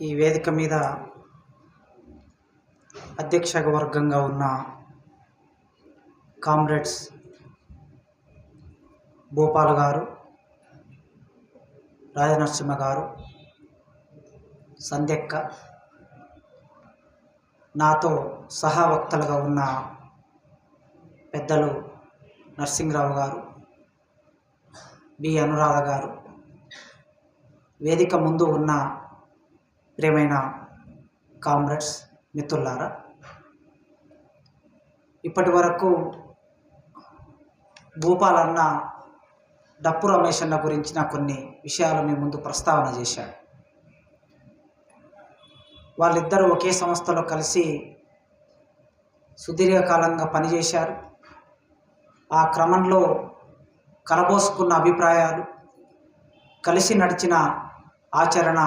ఈ వేదిక మీద అధ్యక్ష వర్గంగా ఉన్న కామ్రేడ్స్ భూపాల్ గారు, రాజనరసింహ గారు, సంధ్యక్క, నాతో సహావక్తలుగా ఉన్న పెద్దలు నరసింహరావు గారు, బి అనురాధ గారు, వేదిక ముందు ఉన్న ప్రియమైన కామ్రేడ్స్ మిత్రులారా, ఇప్పటి వరకు భూపాల్ అన్న డప్పు రమేష్ అన్న గురించిన కొన్ని విషయాలు మీ ముందు ప్రస్తావన చేశాడు. వాళ్ళిద్దరూ ఒకే సంస్థలో కలిసి సుదీర్ఘకాలంగా పనిచేశారు. ఆ క్రమంలో కలబోసుకున్న అభిప్రాయాలు, కలిసి నడిచిన ఆచరణ,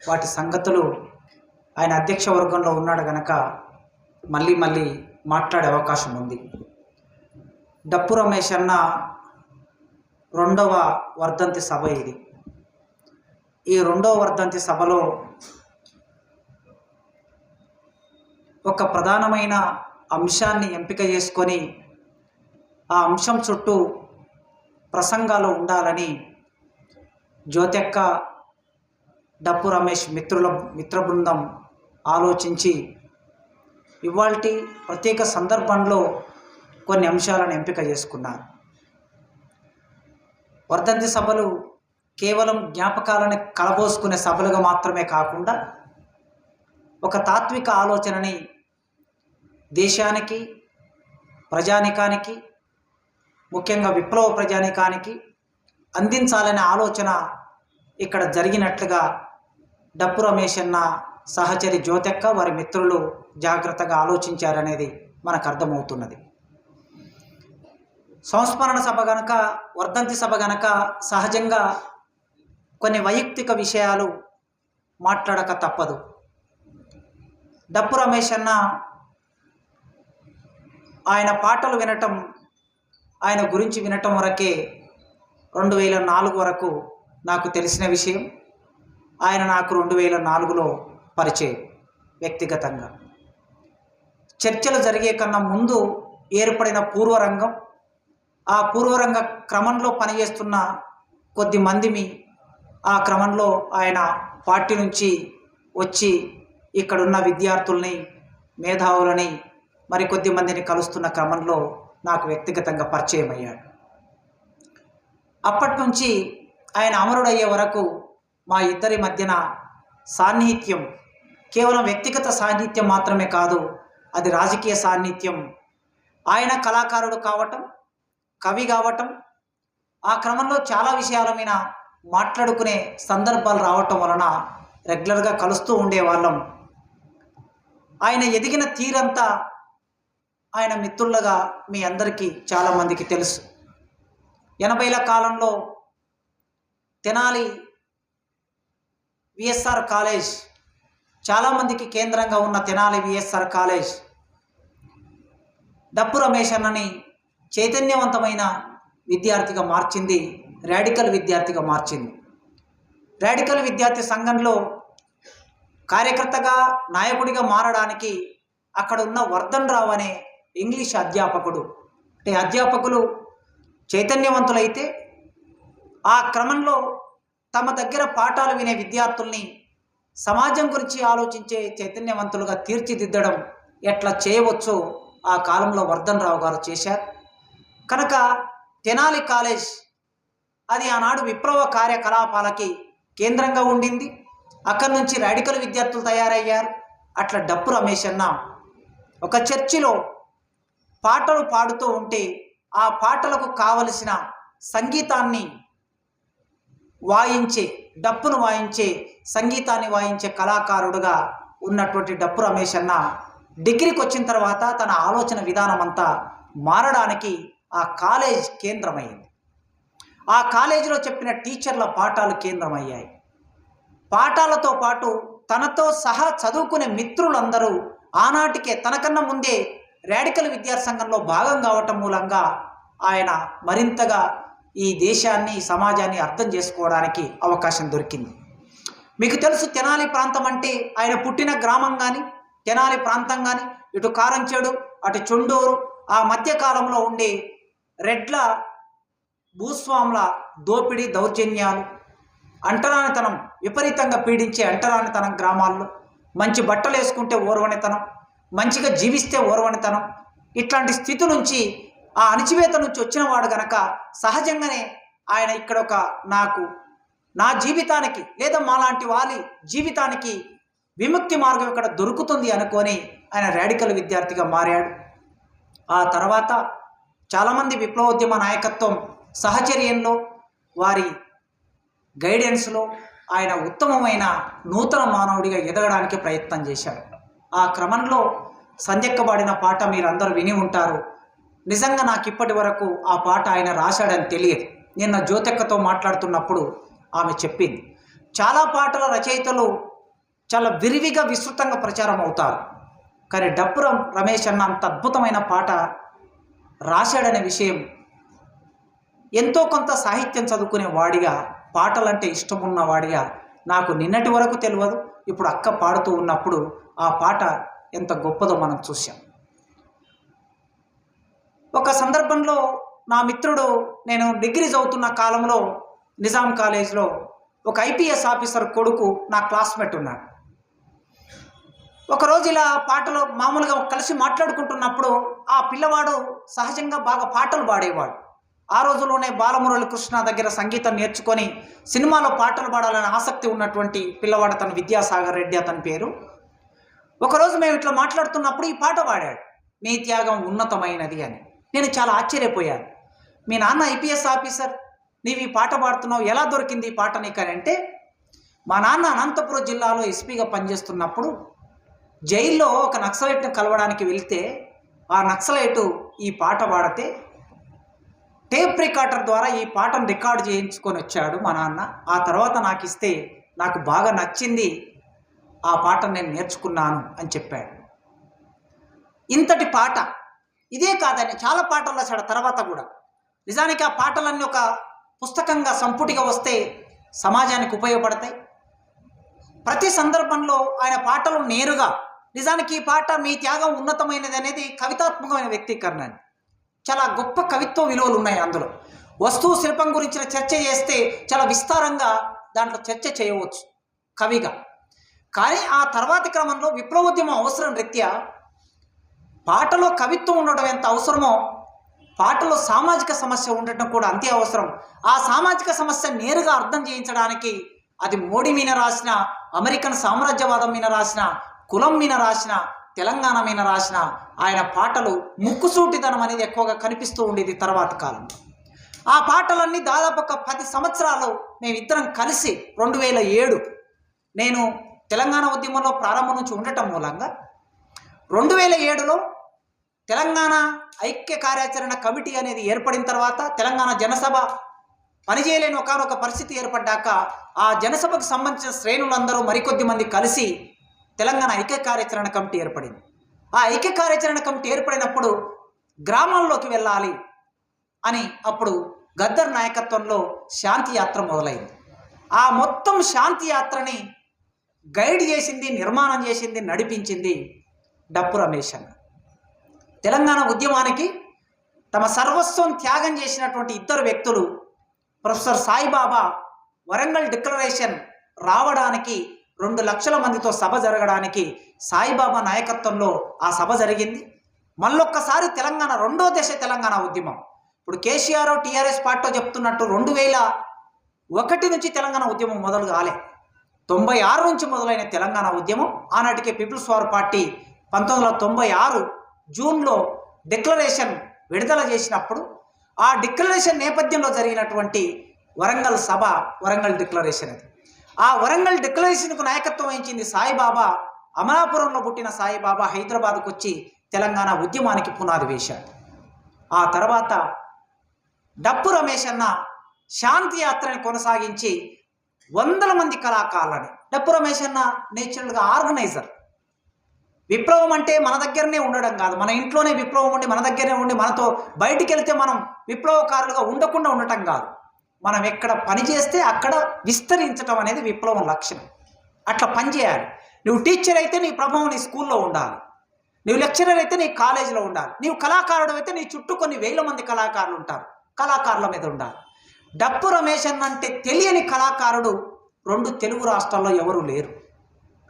వాటి సంగతులు ఆయన అధ్యక్ష వర్గంలో ఉన్నాడు కనుక మళ్ళీ మాట్లాడే అవకాశం ఉంది. డప్పు రమేష్ అన్న 2వ వర్ధంతి సభ ఇది. ఈ 2వ వర్ధంతి సభలో ఒక ప్రధానమైన అంశాన్ని ఎంపిక చేసుకొని ఆ అంశం చుట్టూ ప్రసంగాలు ఉండాలని జ్యోతెక్క, డప్పు రమేష్ మిత్ర బృందం ఆలోచించి ఇవాల్టి ప్రత్యేక సందర్భంలో కొన్ని అంశాలను ఎంపిక చేసుకున్నారు. వర్ధంతి సభలు కేవలం జ్ఞాపకాలను కలబోసుకునే సభలుగా మాత్రమే కాకుండా ఒక తాత్విక ఆలోచనని దేశానికి, ప్రజానికానికి, ముఖ్యంగా విప్లవ ప్రజానికానికి అందించాలనే ఆలోచన ఇక్కడ జరిగినట్లుగా డప్పు రమేష్ అన్న సహచరి జ్యోతెక్క, వారి మిత్రులు జాగ్రత్తగా ఆలోచించారనేది మనకు అర్థమవుతున్నది. సంస్మరణ సభ గనక, వర్ధంతి సభ గనక సహజంగా కొన్ని వైయక్తిక విషయాలు మాట్లాడక తప్పదు. డప్పు రమేష్ అన్న ఆయన పాటలు వినటం, ఆయన గురించి వినటం వరకే 2004 వరకు నాకు తెలిసిన విషయం. ఆయన నాకు 2004లో పరిచయం వ్యక్తిగతంగా. చర్చలు జరిగే కన్నా ముందు ఏర్పడిన పూర్వరంగం, ఆ పూర్వరంగ క్రమంలో పనిచేస్తున్న కొద్ది మందిమి ఆ క్రమంలో ఆయన పార్టీ నుంచి వచ్చి ఇక్కడున్న విద్యార్థుల్ని, మేధావులని, మరి కొద్ది మందిని కలుస్తున్న క్రమంలో నాకు వ్యక్తిగతంగా పరిచయం అయ్యాడు. అప్పటి నుంచి ఆయన అమరుడయ్యే వరకు మా ఇద్దరి మధ్యన సాన్నిహిత్యం కేవలం వ్యక్తిగత సాన్నిహిత్యం మాత్రమే కాదు, అది రాజకీయ సాన్నిహిత్యం. ఆయన కళాకారుడు కావటం, కవి కావటం, ఆ క్రమంలో చాలా విషయాల మీద మాట్లాడుకునే సందర్భాలు రావటం వలన రెగ్యులర్గా కలుస్తూ ఉండేవాళ్ళం. ఆయన ఎదిగిన తీరంతా ఆయన మిత్రులుగా మీ అందరికీ చాలామందికి తెలుసు. 80ల కాలంలో తెనాలి విఎస్ఆర్ కాలేజ్, చాలామందికి కేంద్రంగా ఉన్న తెనాలి విఎస్ఆర్ కాలేజ్ డప్పు రమేష్ అన్నని చైతన్యవంతమైన విద్యార్థిగా మార్చింది, రాడికల్ విద్యార్థిగా మార్చింది. రాడికల్ విద్యార్థి సంఘంలో కార్యకర్తగా, నాయకుడిగా మారడానికి అక్కడ ఉన్న వర్ధన్ రావు అనే ఇంగ్లీష్ అధ్యాపకుడు, అంటే అధ్యాపకులు చైతన్యవంతులైతే ఆ క్రమంలో తమ దగ్గర పాఠాలు వినే విద్యార్థుల్ని సమాజం గురించి ఆలోచించే చైతన్యవంతులుగా తీర్చిదిద్దడం ఎట్లా చేయవచ్చో ఆ కాలంలో వర్ధన్ రావు గారు చేశారు. కనుక తెనాలి కాలేజ్ అది ఆనాడు విప్లవ కార్యకలాపాలకి కేంద్రంగా ఉండింది. అక్కడి నుంచి రాడికల్ విద్యార్థులు తయారయ్యారు. అట్లా డప్పు రమేష్ అన్న ఒక చర్చిలో పాటలు పాడుతూ ఉంటే ఆ పాటలకు కావలసిన సంగీతాన్ని వాయించే, డప్పును వాయించే, సంగీతాన్ని వాయించే కళాకారుడుగా ఉన్నటువంటి డప్పు రమేష్ అన్న డిగ్రీకి వచ్చిన తర్వాత తన ఆలోచన విధానం అంతా మారడానికి ఆ కాలేజ్ కేంద్రమైంది. ఆ కాలేజీలో చెప్పిన టీచర్ల పాఠాలు కేంద్రమయ్యాయి. పాఠాలతో పాటు తనతో సహా చదువుకునే మిత్రులందరూ ఆనాటికే తనకన్నా ముందే రాడికల్ విద్యార్థి సంఘంలో భాగం కావటం మూలంగా ఆయన మరింతగా ఈ దేశాన్ని, సమాజాన్ని అర్థం చేసుకోవడానికి అవకాశం దొరికింది. మీకు తెలుసు తెనాలి ప్రాంతం అంటే ఆయన పుట్టిన గ్రామం కానీ తెనాలి ప్రాంతం కానీ ఇటు కారంచేడు అటు చొండూరు ఆ మధ్యకాలంలో ఉండే రెడ్ల భూస్వాముల దోపిడీ దౌర్జన్యాలు, అంటరానితనం విపరీతంగా పీడించే అంటరానితనం గ్రామాల్లో, మంచి బట్టలు వేసుకుంటే ఓర్వనితనం, మంచిగా జీవిస్తే ఓర్వనితనం, ఇట్లాంటి స్థితి నుంచి ఆ అణచివేత నుంచి వచ్చినవాడు గనక సహజంగానే ఆయన ఇక్కడ ఒక నా జీవితానికి లేదా మాలాంటి వాళ్ళ జీవితానికి విముక్తి మార్గం ఇక్కడ దొరుకుతుంది అనుకొని ఆయన రాడికల్ విద్యార్థిగా మారాడు. ఆ తర్వాత చాలామంది విప్లవోద్యమ నాయకత్వం సహచర్యంలో వారి గైడెన్స్లో ఆయన ఉత్తమమైన నూతన మానవుడిగా ఎదగడానికి ప్రయత్నం చేశాడు. ఆ క్రమంలో సంధ్యక్కబడిన పాట మీరందరూ విని ఉంటారు. నిజంగా నాకు ఇప్పటి వరకు ఆ పాట ఆయన రాశాడని తెలియదు. నిన్న జ్యోతెక్కతో మాట్లాడుతున్నప్పుడు ఆమె చెప్పింది. చాలా పాటల రచయితలు చాలా విరివిగా విస్తృతంగా ప్రచారం అవుతారు, కానీ డప్పు రమేష్ అన్న అంత అద్భుతమైన పాట రాశాడనే విషయం ఎంతో కొంత సాహిత్యం చదువుకునే వాడిగా, పాటలంటే ఇష్టం ఉన్న వాడిగా నాకు నిన్నటి వరకు తెలియదు. ఇప్పుడు అక్క పాడుతూ ఉన్నప్పుడు ఆ పాట ఎంత గొప్పదో మనం చూసాం. ఒక సందర్భంలో నా మిత్రుడు, నేను డిగ్రీ చదువుతున్న కాలంలో నిజాం కాలేజ్లో ఒక ఐపీఎస్ ఆఫీసర్ కొడుకు నా క్లాస్మేట్ ఉన్నాడు. ఒకరోజు ఇలా పాటలు మామూలుగా కలిసి మాట్లాడుకుంటున్నప్పుడు ఆ పిల్లవాడు సహజంగా బాగా పాటలు పాడేవాడు. ఆ రోజుల్లోనే బాలమురళి కృష్ణ దగ్గర సంగీతం నేర్చుకొని సినిమాలో పాటలు పాడాలని ఆసక్తి ఉన్నటువంటి పిల్లవాడు, తన విద్యాసాగర్ రెడ్డి అతని పేరు. ఒకరోజు మేము ఇట్లా మాట్లాడుతున్నప్పుడు ఈ పాట పాడాడు, మీ త్యాగం ఉన్నతమైనది అని. నేను చాలా ఆశ్చర్యపోయాను. మీ నాన్న ఐపీఎస్ ఆఫీసర్, నీవు ఈ పాట పాడుతున్నావు, ఎలా దొరికింది ఈ పాట నీకు అని అంటే, మా నాన్న అనంతపురం జిల్లాలో ఎస్పీగా పనిచేస్తున్నప్పుడు జైల్లో ఒక నక్సలైట్ని కలవడానికి వెళ్తే ఆ నక్సలైటు ఈ పాట పాడితే టేప్ రికార్డర్ ద్వారా ఈ పాటను రికార్డు చేయించుకొని వచ్చాడు మా నాన్న. ఆ తర్వాత నాకు ఇస్తే నాకు బాగా నచ్చింది, ఆ పాటను నేను నేర్చుకున్నాను అని చెప్పాడు. ఇంతటి పాట ఇదే కాదని చాలా పాటలు రాశాడు తర్వాత కూడా. నిజానికి ఆ పాటలన్నీ ఒక పుస్తకంగా సంపుటిగా వస్తే సమాజానికి ఉపయోగపడతాయి. ప్రతి సందర్భంలో ఆయన పాటలు నేరుగా, నిజానికి ఈ పాట మీ త్యాగం ఉన్నతమైనది అనేది కవితాత్మకమైన వ్యక్తీకరణ, చాలా గొప్ప కవిత్వ విలువలు ఉన్నాయి అందులో. వస్తువు శిల్పం గురించిన చర్చ చేస్తే చాలా విస్తారంగా దాంట్లో చర్చ చేయవచ్చు కవిగా. కానీ ఆ తర్వాతి క్రమంలో విప్లవోద్యమం అవసరం రీత్యా పాటలో కవిత్వం ఉండడం ఎంత అవసరమో పాటలో సామాజిక సమస్య ఉండటం కూడా అంతే అవసరం. ఆ సామాజిక సమస్య నేరుగా అర్థం చేయించడానికి అది మోడీ మీద రాసిన, అమెరికన్ సామ్రాజ్యవాదం మీద రాసిన, కులం మీద రాసిన, తెలంగాణ మీద రాసిన ఆయన పాటలు ముక్కుసూటిదనం అనేది ఎక్కువగా కనిపిస్తూ ఉండేది తర్వాత కాలంలో. ఆ పాటలన్నీ దాదాపు ఒక 10 సంవత్సరాలు మేమిద్దరం కలిసి 2007 నేను తెలంగాణ ఉద్యమంలో ప్రారంభం నుంచి ఉండటం మూలంగా 2007లో తెలంగాణ ఐక్య కార్యాచరణ కమిటీ అనేది ఏర్పడిన తర్వాత తెలంగాణ జనసభ పనిచేయలేని ఒకనొక పరిస్థితి ఏర్పడ్డాక ఆ జనసభకు సంబంధించిన శ్రేణులందరూ మరికొద్ది మంది కలిసి తెలంగాణ ఐక్య కార్యాచరణ కమిటీ ఏర్పడింది. ఆ ఐక్య కార్యాచరణ కమిటీ ఏర్పడినప్పుడు గ్రామాల్లోకి వెళ్ళాలి అని అప్పుడు గద్దర్ నాయకత్వంలో శాంతి యాత్ర మొదలైంది. ఆ మొత్తం శాంతి యాత్రని గైడ్ చేసింది, నిర్మాణం చేసింది, నడిపించింది డప్పు రమేష్ అన్న. తెలంగాణ ఉద్యమానికి తమ సర్వస్వం త్యాగం చేసినటువంటి ఇద్దరు వ్యక్తులు, ప్రొఫెసర్ సాయిబాబా వరంగల్ డిక్లరేషన్ రావడానికి 2 లక్షల మందితో సభ జరగడానికి సాయిబాబా నాయకత్వంలో ఆ సభ జరిగింది. మళ్ళొక్కసారి తెలంగాణ 2వ దశ తెలంగాణ ఉద్యమం, ఇప్పుడు కేసీఆర్ టీఆర్ఎస్ పార్టీ చెప్తున్నట్టు 2001 నుంచి తెలంగాణ ఉద్యమం మొదలు కాలే, 96 నుంచి మొదలైన తెలంగాణ ఉద్యమం. ఆనాటికి పీపుల్స్ వార్ పార్టీ 1996 జూన్లో డిక్లరేషన్ విడుదల చేసినప్పుడు ఆ డిక్లరేషన్ నేపథ్యంలో జరిగినటువంటి వరంగల్ సభ వరంగల్ డిక్లరేషన్. అది ఆ వరంగల్ డిక్లరేషన్కు నాయకత్వం వహించింది సాయిబాబా. అమలాపురంలో పుట్టిన సాయిబాబా హైదరాబాద్కు వచ్చి తెలంగాణ ఉద్యమానికి పునాది వేశాడు. ఆ తర్వాత డప్పు రమేష్ అన్న శాంతి యాత్రని కొనసాగించి 100 మంది కళాకారులని, డప్పు రమేష్ అన్న నేచురల్గా ఆర్గనైజర్. విప్లవం అంటే మన దగ్గరనే ఉండడం కాదు, మన ఇంట్లోనే విప్లవం ఉండి మన దగ్గరనే ఉండి మనతో బయటికి వెళ్తే మనం విప్లవకారులుగా ఉండకుండా ఉండటం కాదు, మనం ఎక్కడ పని చేస్తే అక్కడ విస్తరించడం అనేది విప్లవం లక్షణం. అట్లా పనిచేయాలి. నువ్వు టీచర్ అయితే నీ ప్రభావం నీ స్కూల్లో ఉండాలి, నువ్వు లెక్చరర్ అయితే నీ కాలేజీలో ఉండాలి, నీవు కళాకారుడు అయితే నీ చుట్టూ కొన్ని వేల మంది కళాకారులు ఉంటారు, కళాకారుల మీద ఉండాలి. డప్పు రమేష్ అంటే తెలియని కళాకారుడు 2 తెలుగు రాష్ట్రాల్లో ఎవరు లేరు.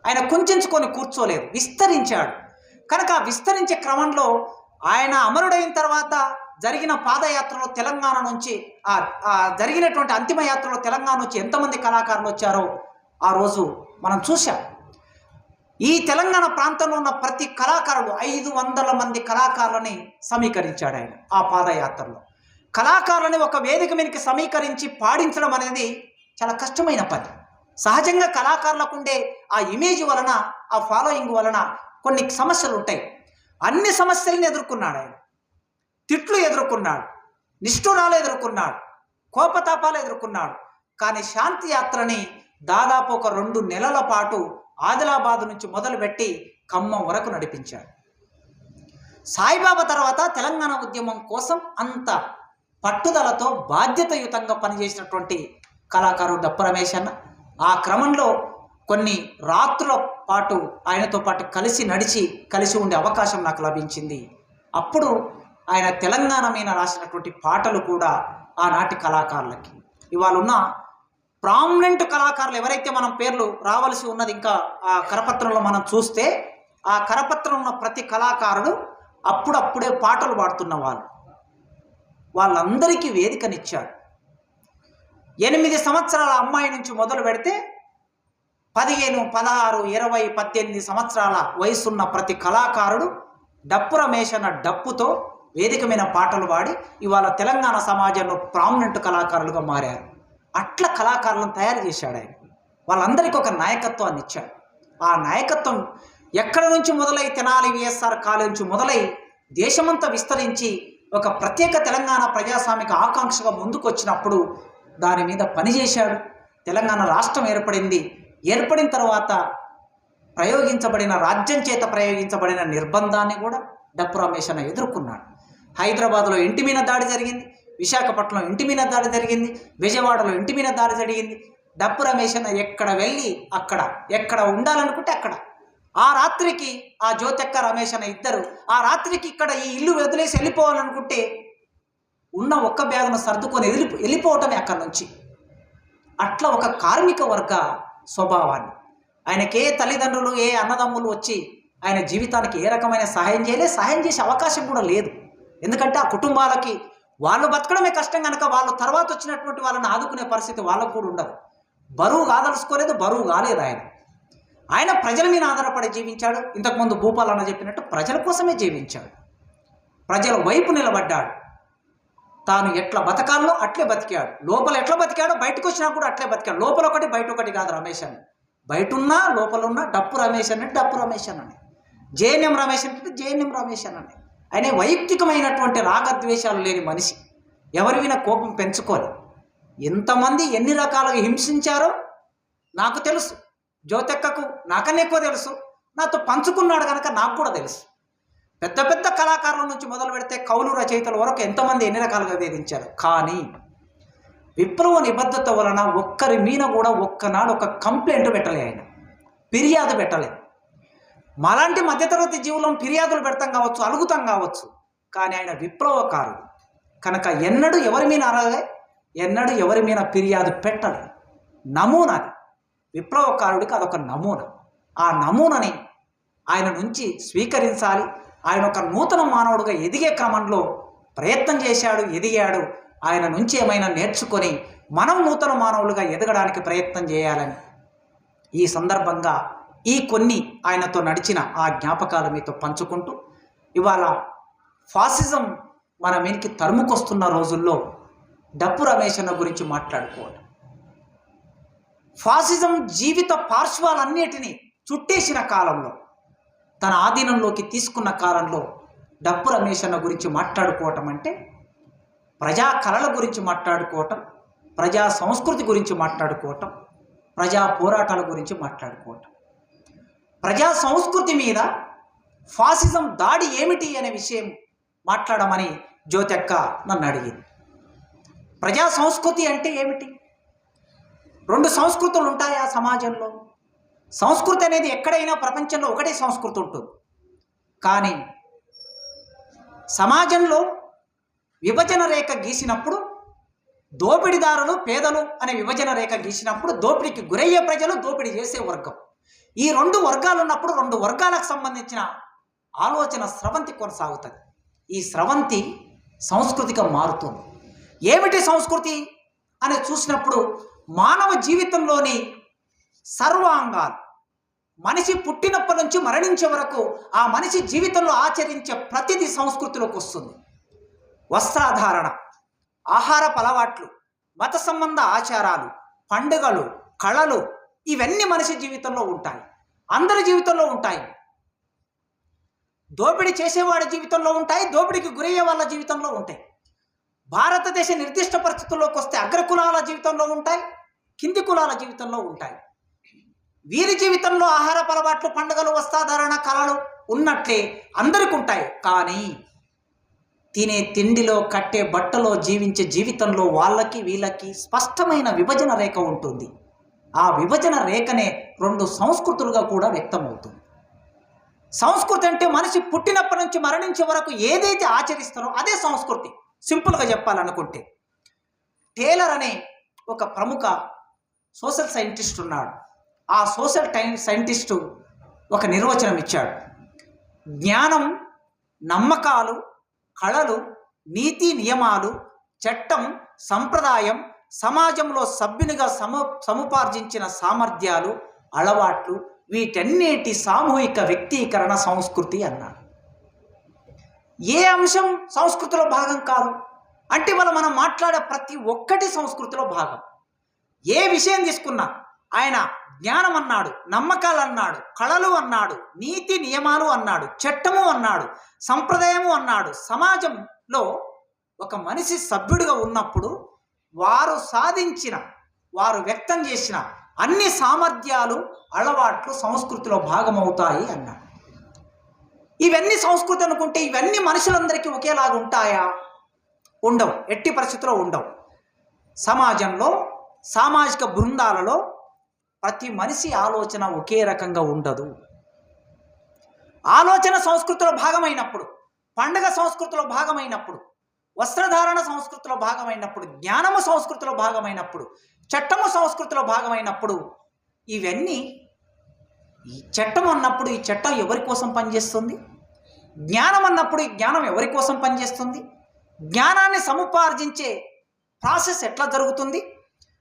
ఆయన కుంచుకొని కూర్చోలేదు, విస్తరించాడు. కనుక ఆ విస్తరించే క్రమంలో ఆయన అమరుడైన తర్వాత జరిగిన పాదయాత్రలో తెలంగాణ నుంచి జరిగినటువంటి అంతిమ యాత్రలో తెలంగాణ నుంచి ఎంతమంది కళాకారులు వచ్చారో ఆ రోజు మనం చూసాం. ఈ తెలంగాణ ప్రాంతంలో ఉన్న ప్రతి కళాకారుడు 500 మంది కళాకారులని సమీకరించాడు ఆయన ఆ పాదయాత్రలో. కళాకారులని ఒక వేదిక మీదకి సమీకరించి పాడించడం అనేది చాలా కష్టమైన పని. సహజంగా కళాకారులకు ఉండే ఆ ఇమేజ్ వలన, ఆ ఫాలోయింగ్ వలన కొన్ని సమస్యలు ఉంటాయి. అన్ని సమస్యలను ఎదుర్కొన్నాడు ఆయన. తిట్లు ఎదుర్కొన్నాడు, నిష్ఠురాలు ఎదుర్కొన్నాడు, కోపతాపాలు ఎదుర్కొన్నాడు. కానీ శాంతి యాత్రని దాదాపు ఒక 2 నెలల పాటు ఆదిలాబాద్ నుంచి మొదలుపెట్టి ఖమ్మం వరకు నడిపించాడు. సాయిబాబా తర్వాత తెలంగాణ ఉద్యమం కోసం అంత పట్టుదలతో బాధ్యతయుతంగా పనిచేసినటువంటి కళాకారుడు డప్పు రమేష్ అన్న. ఆ క్రమంలో కొన్ని రాత్రుల పాటు ఆయనతో పాటు కలిసి ఉండే అవకాశం నాకు లభించింది. అప్పుడు ఆయన తెలంగాణ మీద రాసినటువంటి పాటలు కూడా ఆనాటి కళాకారులకి, ఇవాళ ఉన్న ప్రామినెంట్ కళాకారులు ఎవరైతే మనం పేర్లు రావాల్సి ఉన్నది ఇంకా ఆ కరపత్రంలో మనం చూస్తే, ఆ కరపత్రంలో ఉన్న ప్రతి కళాకారుడు అప్పుడప్పుడే పాటలు పాడుతున్న వాళ్ళందరికీ వేదికనిచ్చాడు. 8 సంవత్సరాల అమ్మాయి నుంచి మొదలు పెడితే 15, 16, 20, 18 సంవత్సరాల వయసున్న ప్రతి కళాకారుడు డప్పు రమేష్ అన్న డప్పుతో వేదిక మీద పాటలు పాడి ఇవాళ తెలంగాణ సమాజంలో ప్రామినెంట్ కళాకారులుగా మారారు. అట్లా కళాకారులను తయారు చేశాడు ఆయన. వాళ్ళందరికీ ఒక నాయకత్వాన్ని ఇచ్చాడు. ఆ నాయకత్వం ఎక్కడ నుంచి మొదలై తెనాలి విఎస్ఆర్ కాలేజ్ నుంచి మొదలై దేశమంతా విస్తరించి ఒక ప్రత్యేక తెలంగాణ ప్రజాస్వామిక ఆకాంక్షగా ముందుకు వచ్చినప్పుడు దాని మీద పనిచేశాడు. తెలంగాణ రాష్ట్రం ఏర్పడిన తర్వాత ప్రయోగించబడిన రాజ్యం చేత ప్రయోగించబడిన నిర్బంధాన్ని కూడా డప్పు రమేష్ అన్న ఎదుర్కొన్నాడు. హైదరాబాద్లో ఇంటి మీద దాడి జరిగింది, విశాఖపట్నంలో ఇంటి మీద దాడి జరిగింది, విజయవాడలో ఇంటి మీద దాడి జరిగింది. డప్పు రమేష్ అన్న ఎక్కడ వెళ్ళి అక్కడ, ఎక్కడ ఉండాలనుకుంటే అక్కడ. ఆ రాత్రికి ఆ జ్యోతెక్క రమేష్ అన్న ఇద్దరు ఆ రాత్రికి ఇక్కడ ఈ ఇల్లు వదిలేసి వెళ్ళిపోవాలనుకుంటే ఉన్న ఒక్క బ్యాగును సర్దుకొని వెళ్ళిపోవటమే అక్కడి నుంచి. అట్లా ఒక కార్మిక వర్గ స్వభావాన్ని, ఆయనకే తల్లిదండ్రులు ఏ అన్నదమ్ములు వచ్చి ఆయన జీవితానికి ఏ రకమైన సహాయం చేసే అవకాశం కూడా లేదు. ఎందుకంటే ఆ కుటుంబాలకి వాళ్ళు బతకడమే కష్టం కనుక వాళ్ళు తర్వాత వచ్చినటువంటి వాళ్ళని ఆదుకునే పరిస్థితి వాళ్ళకు కూడా ఉండదు. బరువు కాదలుచుకోలేదు, బరువు కాలేదు ఆయన ప్రజల మీద ఆధారపడి జీవించాడు. ఇంతకుముందు భూపాల్ అన్న చెప్పినట్టు ప్రజల కోసమే జీవించాడు, ప్రజల వైపు నిలబడ్డాడు. తాను ఎట్లా బతకాలో అట్లే బతికాడు. లోపల ఎట్లా బతికాడో బయటకు వచ్చినా కూడా అట్లే బతికాడు. లోపల ఒకటి బయట ఒకటి కాదు రమేష్ అని. బయట ఉన్నా లోపల ఉన్న డప్పు రమేష్ అంటే డప్పు రమేష్ అని, జేఎన్ఎం రమేష్ అంటే జేఎన్ఎం రమేష్ అని. ఆయన వైయక్తికమైనటువంటి రాగద్వేషాలు లేని మనిషి, ఎవరి విన కోపం పెంచుకోని. ఎంతమంది ఎన్ని రకాలుగా హింసించారో నాకు తెలుసు, జ్యోతెక్కకు నాకన్నా ఎక్కువ తెలుసు, నాతో పంచుకున్నాడు కనుక నాకు కూడా తెలుసు. పెద్ద పెద్ద కళాకారుల నుంచి మొదలు పెడితే కవులు రచయితల వరకు ఎంతమంది ఎన్ని రకాలుగా వేధించారు. కానీ విప్లవ నిబద్ధత వలన ఒక్కరి మీద కూడా ఒక్కనాడు ఒక కంప్లైంట్ పెట్టలే, ఆయన ఫిర్యాదు పెట్టలే. మాలాంటి మధ్యతరగతి జీవులం ఫిర్యాదులు పెడతాం కావచ్చు, అలుగుతాం కావచ్చు, కానీ ఆయన విప్లవకారుడు కనుక ఎన్నడూ ఎవరి మీద అరగలే, ఎన్నడూ ఎవరి మీద ఫిర్యాదు పెట్టలే. నమూనాది విప్లవకారుడికి అదొక నమూనా. ఆ నమూనాని ఆయన నుంచి స్వీకరించాలి. ఆయన ఒక నూతన మానవుడిగా ఎదిగే క్రమంలో ప్రయత్నం చేశాడు, ఎదిగాడు. ఆయన నుంచి ఏమైనా నేర్చుకొని మనం నూతన మానవులుగా ఎదగడానికి ప్రయత్నం చేయాలని ఈ సందర్భంగా ఈ కొన్ని ఆయనతో నడిచిన ఆ జ్ఞాపకాలు మీతో పంచుకుంటూ, ఇవాళ ఫాసిజం మన మీదకి తరుముకొస్తున్న రోజుల్లో డప్పు రమేష్ అన్న గురించి మాట్లాడుకోవాలి. ఫాసిజం జీవిత పార్శ్వాలన్నిటినీ చుట్టేసిన కాలంలో, తన ఆధీనంలోకి తీసుకున్న కాలంలో డప్పు రమేష్ అన్న గురించి మాట్లాడుకోవటం అంటే ప్రజా కళల గురించి మాట్లాడుకోవటం, ప్రజా సంస్కృతి గురించి మాట్లాడుకోవటం, ప్రజా పోరాటాల గురించి మాట్లాడుకోవటం. ప్రజా సంస్కృతి మీద ఫాసిజం దాడి ఏమిటి అనే విషయం మాట్లాడమని జ్యోతెక్క నన్ను అడిగింది. ప్రజా సంస్కృతి అంటే ఏమిటి? 2 సంస్కృతులు ఉంటాయా సమాజంలో? సంస్కృతి అనేది ఎక్కడైనా ప్రపంచంలో ఒకటే సంస్కృతి ఉంటుంది. కానీ సమాజంలో విభజన రేఖ గీసినప్పుడు, దోపిడీదారులు పేదలు అనే విభజన రేఖ గీసినప్పుడు దోపిడీకి గురయ్యే ప్రజలు, దోపిడీ చేసే వర్గం, ఈ రెండు వర్గాలు ఉన్నప్పుడు రెండు వర్గాలకు సంబంధించిన ఆలోచన స్రవంతి కొనసాగుతుంది. ఈ స్రవంతి సంస్కృతిగా మారుతుంది. ఏమిటి సంస్కృతి అని చూసినప్పుడు మానవ జీవితంలోని సర్వాంగాలు, మనిషి పుట్టినప్పటి నుంచి మరణించే వరకు ఆ మనిషి జీవితంలో ఆచరించే ప్రతిదీ సంస్కృతిలోకి వస్తుంది. వస్త్రధారణ, ఆహారపు అలవాట్లు, మత సంబంధ ఆచారాలు, పండుగలు, కళలు, ఇవన్నీ మనిషి జీవితంలో ఉంటాయి. అందరి జీవితంలో ఉంటాయి. దోపిడీ చేసేవాడి జీవితంలో ఉంటాయి, దోపిడీకి గురయ్యే వాళ్ళ జీవితంలో ఉంటాయి. భారతదేశ నిర్దిష్ట పరిస్థితుల్లోకి వస్తే అగ్రకులాల జీవితంలో ఉంటాయి, కింది కులాల జీవితంలో ఉంటాయి. వీరి జీవితంలో ఆహారపు అలవాట్లు, పండుగలు, వస్త్రధారణ, కళలు ఉన్నట్లే అందరికీ ఉంటాయి. కానీ తినే తిండిలో, కట్టే బట్టలో, జీవించే జీవితంలో వాళ్ళకి వీళ్ళకి స్పష్టమైన విభజన రేఖ ఉంటుంది. ఆ విభజన రేఖనే రెండు సంస్కృతులుగా కూడా వ్యక్తమవుతుంది. సంస్కృతి అంటే మనిషి పుట్టినప్పటి నుంచి మరణించే వరకు ఏదైతే ఆచరిస్తారో అదే సంస్కృతి. సింపుల్గా చెప్పాలనుకుంటే, టేలర్ అనే ఒక ప్రముఖ సోషల్ సైంటిస్ట్ ఉన్నాడు. ఆ సోషల్ సైంటిస్టు ఒక నిర్వచనం ఇచ్చాడు. జ్ఞానం, నమ్మకాలు, కళలు, నీతి నియమాలు, చట్టం, సంప్రదాయం, సమాజంలో సభ్యునిగా సముపార్జించిన సామర్థ్యాలు, అలవాట్లు, వీటన్నిటి సామూహిక వ్యక్తీకరణ సంస్కృతి అన్నాడు. ఏ అంశం సంస్కృతిలో భాగం కాదు అంటే మనం మాట్లాడే ప్రతి ఒక్కటి సంస్కృతిలో భాగం. ఏ విషయం తీసుకున్నా ఆయన జ్ఞానం అన్నాడు, నమ్మకాలు అన్నాడు, కళలు అన్నాడు, నీతి నియమాలు అన్నాడు, చట్టము అన్నాడు, సంప్రదాయము అన్నాడు. సమాజంలో ఒక మనిషి సభ్యుడిగా ఉన్నప్పుడు వారు వ్యక్తం చేసిన అన్ని సామర్థ్యాలు, అలవాట్లు సంస్కృతిలో భాగమవుతాయి అన్నాడు. ఇవన్నీ సంస్కృతి అనుకుంటే ఇవన్నీ మనుషులందరికీ ఒకేలాగా ఉంటాయా? ఉండవు, ఎట్టి పరిస్థితుల్లో ఉండవు. సమాజంలో, సామాజిక బృందాలలో ప్రతి మనిషి ఆలోచన ఒకే రకంగా ఉండదు. ఆలోచన సంస్కృతిలో భాగమైనప్పుడు, పండగ సంస్కృతిలో భాగమైనప్పుడు, వస్త్రధారణ సంస్కృతిలో భాగమైనప్పుడు, జ్ఞానము సంస్కృతిలో భాగమైనప్పుడు, చట్టము సంస్కృతిలో భాగమైనప్పుడు, ఇవన్నీ ఈ చట్టం అన్నప్పుడు ఈ చట్టం ఎవరి కోసం పనిచేస్తుంది? జ్ఞానం అన్నప్పుడు ఈ జ్ఞానం ఎవరి కోసం పనిచేస్తుంది? జ్ఞానాన్ని సముపార్జించే ప్రాసెస్ ఎట్లా జరుగుతుంది?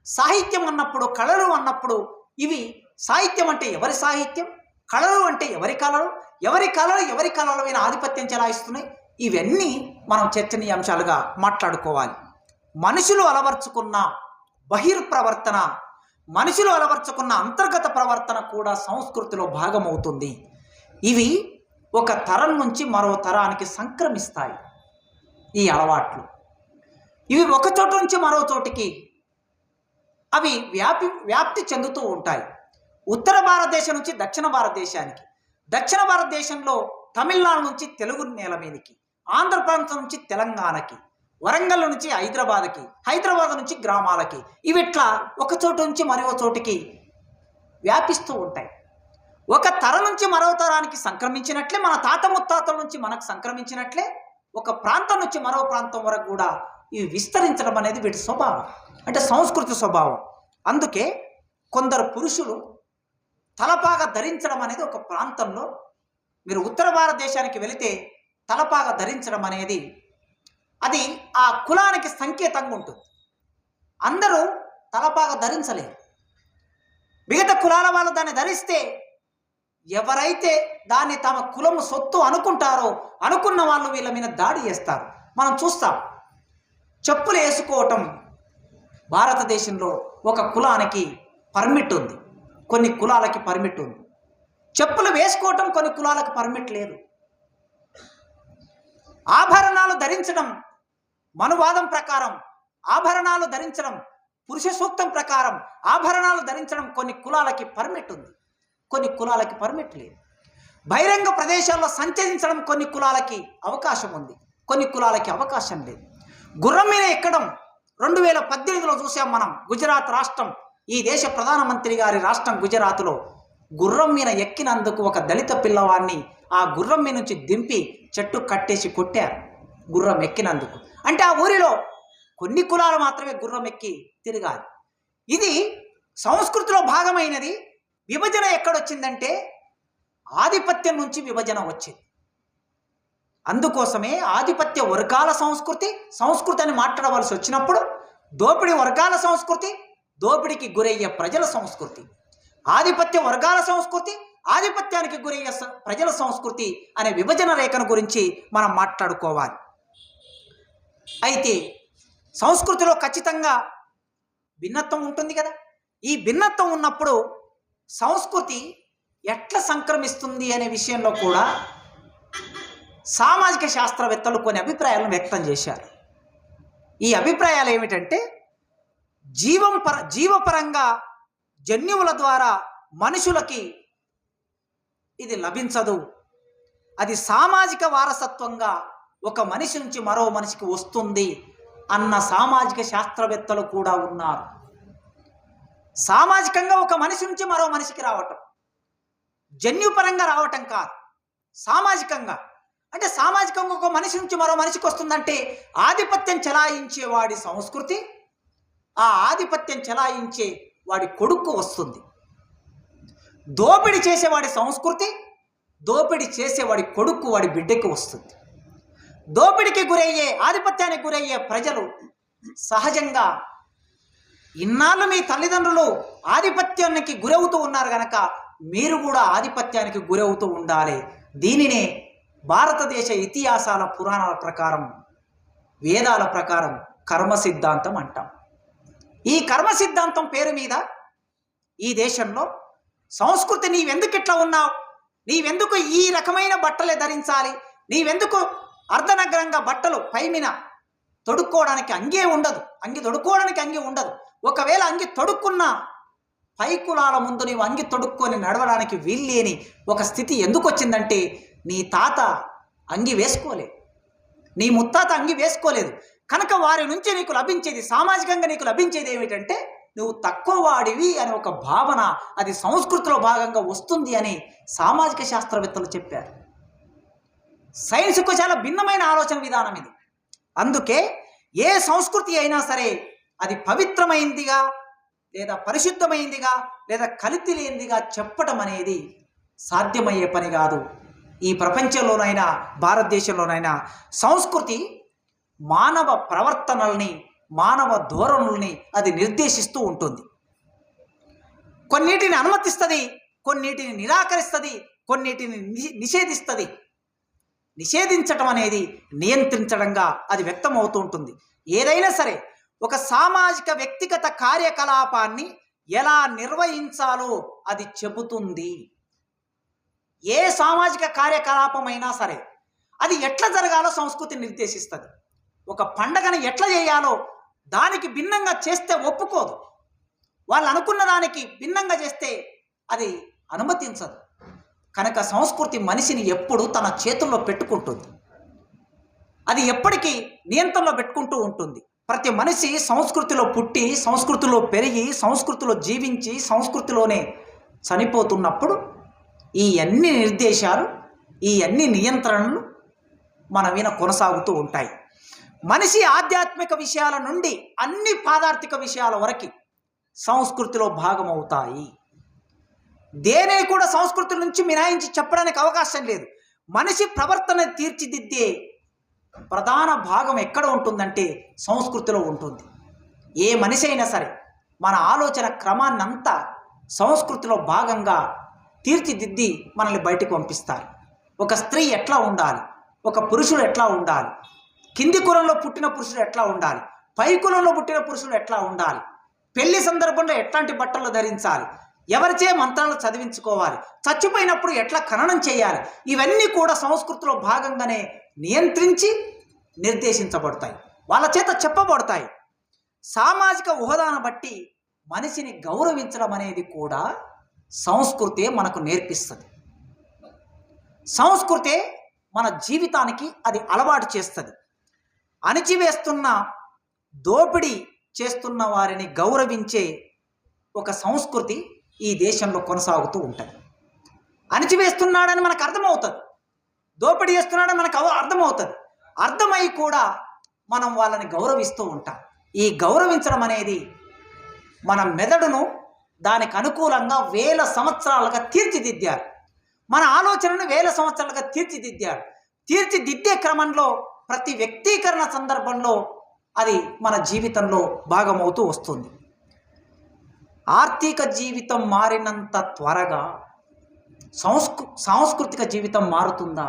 సాహిత్యం అన్నప్పుడు, కళలు అన్నప్పుడు, ఇవి సాహిత్యం అంటే ఎవరి సాహిత్యం, కళలు అంటే ఎవరి కళలు, ఎవరి కళల మీద ఆధిపత్యం చెలాయిస్తున్నాయి? ఇవన్నీ మనం చర్చనీయాంశాలుగా మాట్లాడుకోవాలి. మనుషులు అలవర్చుకున్న బహిర్ప్రవర్తన, మనుషులు అలవర్చుకున్న అంతర్గత ప్రవర్తన కూడా సంస్కృతిలో భాగమవుతుంది. ఇవి ఒక తరం నుంచి మరో తరానికి సంక్రమిస్తాయి. ఈ అలవాట్లు ఇవి ఒక చోటు నుంచి మరో చోటికి అవి వ్యాప్తి చెందుతూ ఉంటాయి. ఉత్తర భారతదేశం నుంచి దక్షిణ భారతదేశానికి, దక్షిణ భారతదేశంలో తమిళనాడు నుంచి తెలుగు నేల మీదకి, ఆంధ్రప్రదేశ్ నుంచి తెలంగాణకి, వరంగల్ నుంచి హైదరాబాద్కి, హైదరాబాద్ నుంచి గ్రామాలకి, ఇవిట్లా ఒక చోటు నుంచి మరో చోటికి వ్యాపిస్తూ ఉంటాయి. ఒక తరం నుంచి మరో తరానికి సంక్రమించినట్లే, మన తాత ముత్తాతల నుంచి మనకు సంక్రమించినట్లే ఒక ప్రాంతం నుంచి మరో ప్రాంతం వరకు కూడా ఇవి విస్తరించడం అనేది వీటి స్వభావం, అంటే సంస్కృతి స్వభావం. అందుకే కొందరు పురుషులు తలపాగా ధరించడం అనేది ఒక ప్రాంతంలో, మీరు ఉత్తర భారతదేశానికి వెళితే తలపాగా ధరించడం అనేది అది ఆ కులానికి సంకేతంగా ఉంటుంది. అందరూ తలపాగా ధరించలేరు. మిగతా కులాల వాళ్ళు దాన్ని ధరిస్తే ఎవరైతే దాన్ని తమ కులము సొత్తు అనుకుంటారో అనుకున్న వాళ్ళు వీళ్ళ మీద దాడి చేస్తారు. మనం చూస్తాం. చెప్పులు వేసుకోవటం భారతదేశంలో ఒక కులానికి పర్మిట్ ఉంది, కొన్ని కులాలకి పర్మిట్ ఉంది. చెప్పులు వేసుకోవటం కొన్ని కులాలకు పర్మిట్ లేదు. ఆభరణాలు ధరించడం మనువాదం ప్రకారం, ఆభరణాలు ధరించడం పురుష సూక్తం ప్రకారం ఆభరణాలు ధరించడం కొన్ని కులాలకి పర్మిట్ ఉంది, కొన్ని కులాలకి పర్మిట్ లేదు. బహిరంగ ప్రదేశాల్లో సంచరించడం కొన్ని కులాలకి అవకాశం ఉంది, కొన్ని కులాలకి అవకాశం లేదు. గుర్రం మీద ఎక్కడం 2018లో చూసాం మనం. గుజరాత్ రాష్ట్రం, ఈ దేశ ప్రధానమంత్రి గారి రాష్ట్రం గుజరాత్లో గుర్రం మీద ఎక్కినందుకు ఒక దళిత పిల్లవాడిని ఆ గుర్రం మీద నుంచి దింపి చెట్టు కట్టేసి కొట్టారు గుర్రం ఎక్కినందుకు. అంటే ఆ ఊరిలో కొన్ని కులాలు మాత్రమే గుర్రం ఎక్కి తిరగాలి. ఇది సంస్కృతిలో భాగమైనది. విభజన ఎక్కడొచ్చిందంటే ఆధిపత్యం నుంచి విభజన వచ్చింది. అందుకోసమే ఆధిపత్య వర్గాల సంస్కృతి అని మాట్లాడవలసి వచ్చినప్పుడు దోపిడీ వర్గాల సంస్కృతి, దోపిడీకి గురయ్యే ప్రజల సంస్కృతి, ఆధిపత్య వర్గాల సంస్కృతి, ఆధిపత్యానికి గురయ్యే ప్రజల సంస్కృతి అనే విభజన రేఖను గురించి మనం మాట్లాడుకోవాలి. అయితే సంస్కృతిలో ఖచ్చితంగా భిన్నత్వం ఉంటుంది కదా. ఈ భిన్నత్వం ఉన్నప్పుడు సంస్కృతి ఎట్లా సంక్రమిస్తుంది అనే విషయంలో కూడా సామాజిక శాస్త్రవేత్తలు కొన్ని అభిప్రాయాలను వ్యక్తం చేశారు. ఈ అభిప్రాయాలు ఏమిటంటే జీవపరంగా జన్యువుల ద్వారా మనుషులకి ఇది లభించదు, అది సామాజిక వారసత్వంగా ఒక మనిషి నుంచి మరో మనిషికి వస్తుంది అన్న సామాజిక శాస్త్రవేత్తలు కూడా ఉన్నారు. సామాజికంగా ఒక మనిషి నుంచి మరో మనిషికి రావటం, జన్యుపరంగా రావటం కాదు, సామాజికంగా. అంటే సామాజికంగా ఒక మనిషి నుంచి మరో మనిషికి వస్తుందంటే ఆధిపత్యం చెలాయించే వాడి సంస్కృతి ఆ ఆధిపత్యం చెలాయించే వాడి కొడుకు వస్తుంది. దోపిడీ చేసేవాడి సంస్కృతి దోపిడీ చేసేవాడి కొడుకు వాడి బిడ్డకి వస్తుంది. దోపిడీకి గురయ్యే, ఆధిపత్యానికి గురయ్యే ప్రజలు సహజంగా ఇన్నాళ్ళు మీ తల్లిదండ్రులు ఆధిపత్యానికి గురవుతూ ఉన్నారు కనుక మీరు కూడా ఆధిపత్యానికి గురవుతూ ఉండాలి. దీనినే భారతదేశ ఇతిహాసాల పురాణాల ప్రకారం, వేదాల ప్రకారం కర్మ సిద్ధాంతం అంటాం. ఈ కర్మ సిద్ధాంతం పేరు మీద ఈ దేశంలో సంస్కృతి, నీవెందుకు ఇట్లా ఉన్నావు, నీవెందుకు ఈ రకమైన బట్టలే ధరించాలి, నీవెందుకు అర్ధనగ్నంగా బట్టలు పైమిన తొడుక్కోవడానికి అంగే ఉండదు, అంగి తొడుక్కోవడానికి అంగి ఉండదు, ఒకవేళ అంగి తొడుక్కున్న పై కులాల ముందు నీవు అంగి తొడుక్కొని నడవడానికి వీల్లేని ఒక స్థితి ఎందుకు వచ్చిందంటే నీ తాత అంగి వేసుకోలేదు, నీ ముత్తాత అంగి వేసుకోలేదు కనుక వారి నుంచి నీకు లభించేది, సామాజికంగా నీకు లభించేది ఏమిటంటే నువ్వు తక్కువ వాడివి అనే ఒక భావన, అది సంస్కృతిలో భాగంగా వస్తుంది అని సామాజిక శాస్త్రవేత్తలు చెప్పారు. సైన్స్కు చాలా భిన్నమైన ఆలోచన విధానం ఇది. అందుకే ఏ సంస్కృతి అయినా సరే అది పవిత్రమైందిగా లేదా పరిశుద్ధమైందిగా లేదా కల్తీ లేనిదిగా చెప్పడం అనేది సాధ్యమయ్యే పని కాదు. ఈ ప్రపంచంలోనైనా భారతదేశంలోనైనా సంస్కృతి మానవ ప్రవర్తనల్ని, మానవ ధోరణుల్ని అది నిర్దేశిస్తూ ఉంటుంది. కొన్నిటిని అనుమతిస్తుంది, కొన్నిటిని నిరాకరిస్తుంది, కొన్నిటిని నిషేధిస్తుంది. నిషేధించటం అనేది నియంత్రించడంగా అది వ్యక్తమవుతూ ఉంటుంది. ఏదైనా సరే ఒక సామాజిక వ్యక్తిగత కార్యకలాపాన్ని ఎలా నిర్వహించాలో అది చెబుతుంది. ఏ సామాజిక కార్యకలాపమైనా సరే అది ఎట్లా జరగాలో సంస్కృతి నిర్దేశిస్తుంది. ఒక పండగను ఎట్లా చేయాలో దానికి భిన్నంగా చేస్తే ఒప్పుకోదు, వాళ్ళు అనుకున్న దానికి భిన్నంగా చేస్తే అది అనుమతించదు. కనుక సంస్కృతి మనిషిని ఎప్పుడు తన చేతుల్లో పెట్టుకుంటుంది, అది ఎప్పటికీ నియంత్రణలో పెట్టుకుంటూ ఉంటుంది. ప్రతి మనిషి సంస్కృతిలో పుట్టి, సంస్కృతిలో పెరిగి, సంస్కృతిలో జీవించి, సంస్కృతిలోనే చనిపోతున్నప్పుడు ఈ అన్ని నిర్దేశాలు, ఈ అన్ని నియంత్రణలు మన మీద కొనసాగుతూ ఉంటాయి. మనిషి ఆధ్యాత్మిక విషయాల నుండి అన్ని పాదార్థిక విషయాల వరకు సంస్కృతిలో భాగమవుతాయి. దేనిని కూడా సంస్కృతి నుంచి మినహాయించి చెప్పడానికి అవకాశం లేదు. మనిషి ప్రవర్తన తీర్చిదిద్దే ప్రధాన భాగం ఎక్కడ ఉంటుందంటే సంస్కృతిలో ఉంటుంది. ఏ మనిషి అయినా సరే మన ఆలోచన క్రమాన్నంతా సంస్కృతిలో భాగంగా తీర్చిదిద్ది మనల్ని బయటకు పంపిస్తారు. ఒక స్త్రీ ఎట్లా ఉండాలి, ఒక పురుషుడు ఎట్లా ఉండాలి, కింది కులంలో పుట్టిన పురుషుడు ఎట్లా ఉండాలి, పై కులంలో పుట్టిన పురుషుడు ఎట్లా ఉండాలి, పెళ్లి సందర్భంలో ఎట్లాంటి బట్టలు ధరించాలి, ఎవరిచే మంత్రాలు చదివించుకోవాలి, చచ్చిపోయినప్పుడు ఎట్లా ఖననం చేయాలి, ఇవన్నీ కూడా సంస్కృతిలో భాగంగానే నియంత్రించి నిర్దేశించబడతాయి, వాళ్ళ చేత చెప్పబడతాయి. సామాజిక హోదాను బట్టి మనిషిని గౌరవించడం అనేది కూడా సంస్కృతే మనకు నేర్పిస్తుంది. సంస్కృతే మన జీవితానికి అది అలవాటు చేస్తుంది. అణిచివేస్తున్న, దోపిడీ చేస్తున్న వారిని గౌరవించే ఒక సంస్కృతి ఈ దేశంలో కొనసాగుతూ ఉంటుంది. అణిచివేస్తున్నాడని మనకు అర్థమవుతుంది, దోపిడీ చేస్తున్నాడని మనకు అర్థమవుతుంది. అర్థమై కూడా మనం వాళ్ళని గౌరవిస్తూ ఉంటాం. ఈ గౌరవించడం అనేది మన మెదడును దానికి అనుకూలంగా వేల సంవత్సరాలుగా తీర్చిదిద్దారు. మన ఆలోచనను వేల సంవత్సరాలుగా తీర్చిదిద్దారు. తీర్చిదిద్దే క్రమంలో ప్రతి వ్యక్తీకరణ సందర్భంలో అది మన జీవితంలో భాగమవుతూ వస్తుంది. ఆర్థిక జీవితం మారినంత త్వరగా సాంస్కృతిక జీవితం మారుతుందా?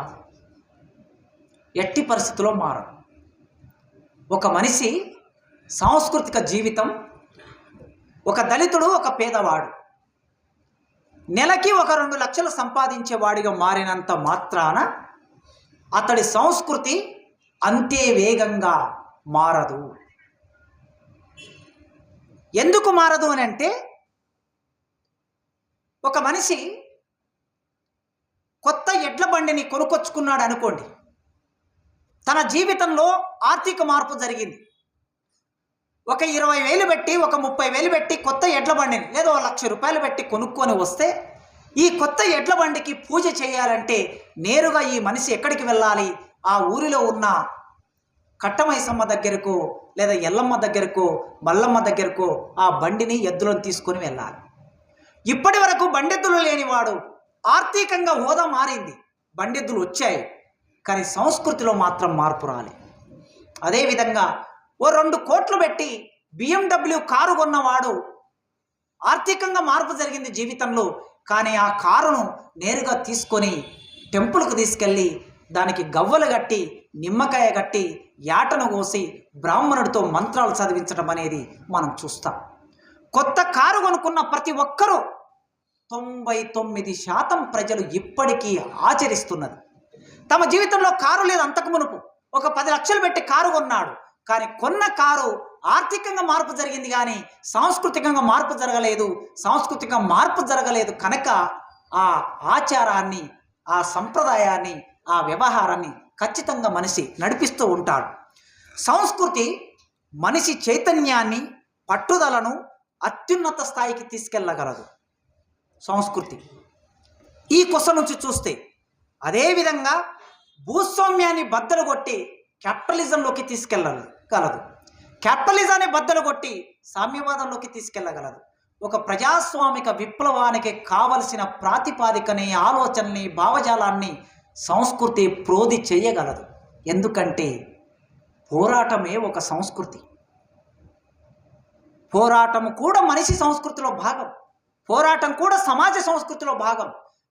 ఎట్టి పరిస్థితుల్లో మారదు. ఒక మనిషి సాంస్కృతిక జీవితం, ఒక దళితుడు, ఒక పేదవాడు నెలకి 1-2 లక్షలు సంపాదించేవాడిగా మారినంత మాత్రాన అతడి సంస్కృతి అంతే వేగంగా మారదు. ఎందుకు మారదు అని అంటే, ఒక మనిషి కొత్త ఎడ్ల బండిని కొనుక్కొచ్చుకున్నాడు అనుకోండి, తన జీవితంలో ఆర్థిక మార్పు జరిగింది. ఒక 20,000 పెట్టి, ఒక 30,000 పెట్టి కొత్త ఎడ్ల బండిని లేదా 1,00,000 రూపాయలు పెట్టి కొనుక్కొని వస్తే, ఈ కొత్త ఎడ్ల బండికి పూజ చేయాలంటే నేరుగా ఈ మనిషి ఎక్కడికి వెళ్ళాలి? ఆ ఊరిలో ఉన్న కట్టమైసమ్మ దగ్గరకు, లేదా ఎల్లమ్మ దగ్గరకు, మల్లమ్మ దగ్గరకు ఆ బండిని, ఎద్దులను తీసుకొని వెళ్ళాలి. ఇప్పటి వరకు బండెద్దులు లేనివాడు ఆర్థికంగా హోదా మారింది, బండెద్దులు వచ్చాయి, కానీ సంస్కృతిలో మాత్రం మార్పు రాలి. అదేవిధంగా 2 కోట్లు పెట్టి BMW కారు కొన్నవాడు ఆర్థికంగా మార్పు జరిగింది జీవితంలో, కానీ ఆ కారును నేరుగా తీసుకొని టెంపుల్కు తీసుకెళ్ళి దానికి గవ్వలు కట్టి, నిమ్మకాయ కట్టి, యాటను కోసి బ్రాహ్మణుడితో మంత్రాలు చదివించడం అనేది మనం చూస్తాం. కొత్త కారు కొనుక్కున్న ప్రతి ఒక్కరూ 99% ప్రజలు ఇప్పటికీ ఆచరిస్తున్నది. తమ జీవితంలో కారు లేదు, అంతకు మునుపు ఒక 10 లక్షలు పెట్టి కారు కొన్నాడు, కానీ కొన్న కారు ఆర్థికంగా మార్పు జరిగింది, కానీ సాంస్కృతికంగా మార్పు జరగలేదు. సాంస్కృతికంగా మార్పు జరగలేదు కనుక ఆ ఆచారాన్ని, ఆ సంప్రదాయాన్ని, ఆ వ్యవహారాన్ని ఖచ్చితంగా మనిషి నడిపిస్తూ ఉంటాడు. సంస్కృతి మనిషి చైతన్యాన్ని, పట్టుదలను అత్యున్నత స్థాయికి తీసుకెళ్ళగలదు. సంస్కృతి ఈ కొస నుంచి చూస్తే, అదేవిధంగా భూస్వామ్యాన్ని బద్దలు కొట్టి క్యాపిటలిజంలోకి తీసుకెళ్ళగలదు. క్యాపిటలిజాన్ని బద్దలు కొట్టి సామ్యవాదంలోకి తీసుకెళ్ళగలదు. ఒక ప్రజాస్వామిక విప్లవానికి కావలసిన ప్రాతిపాదికని, ఆలోచనని, భావజాలాన్ని సంస్కృతి ప్రోధి చేయగలదు. ఎందుకంటే పోరాటమే ఒక సంస్కృతి. పోరాటము కూడా మనిషి సంస్కృతిలో భాగం, పోరాటం కూడా సమాజ సంస్కృతిలో భాగం,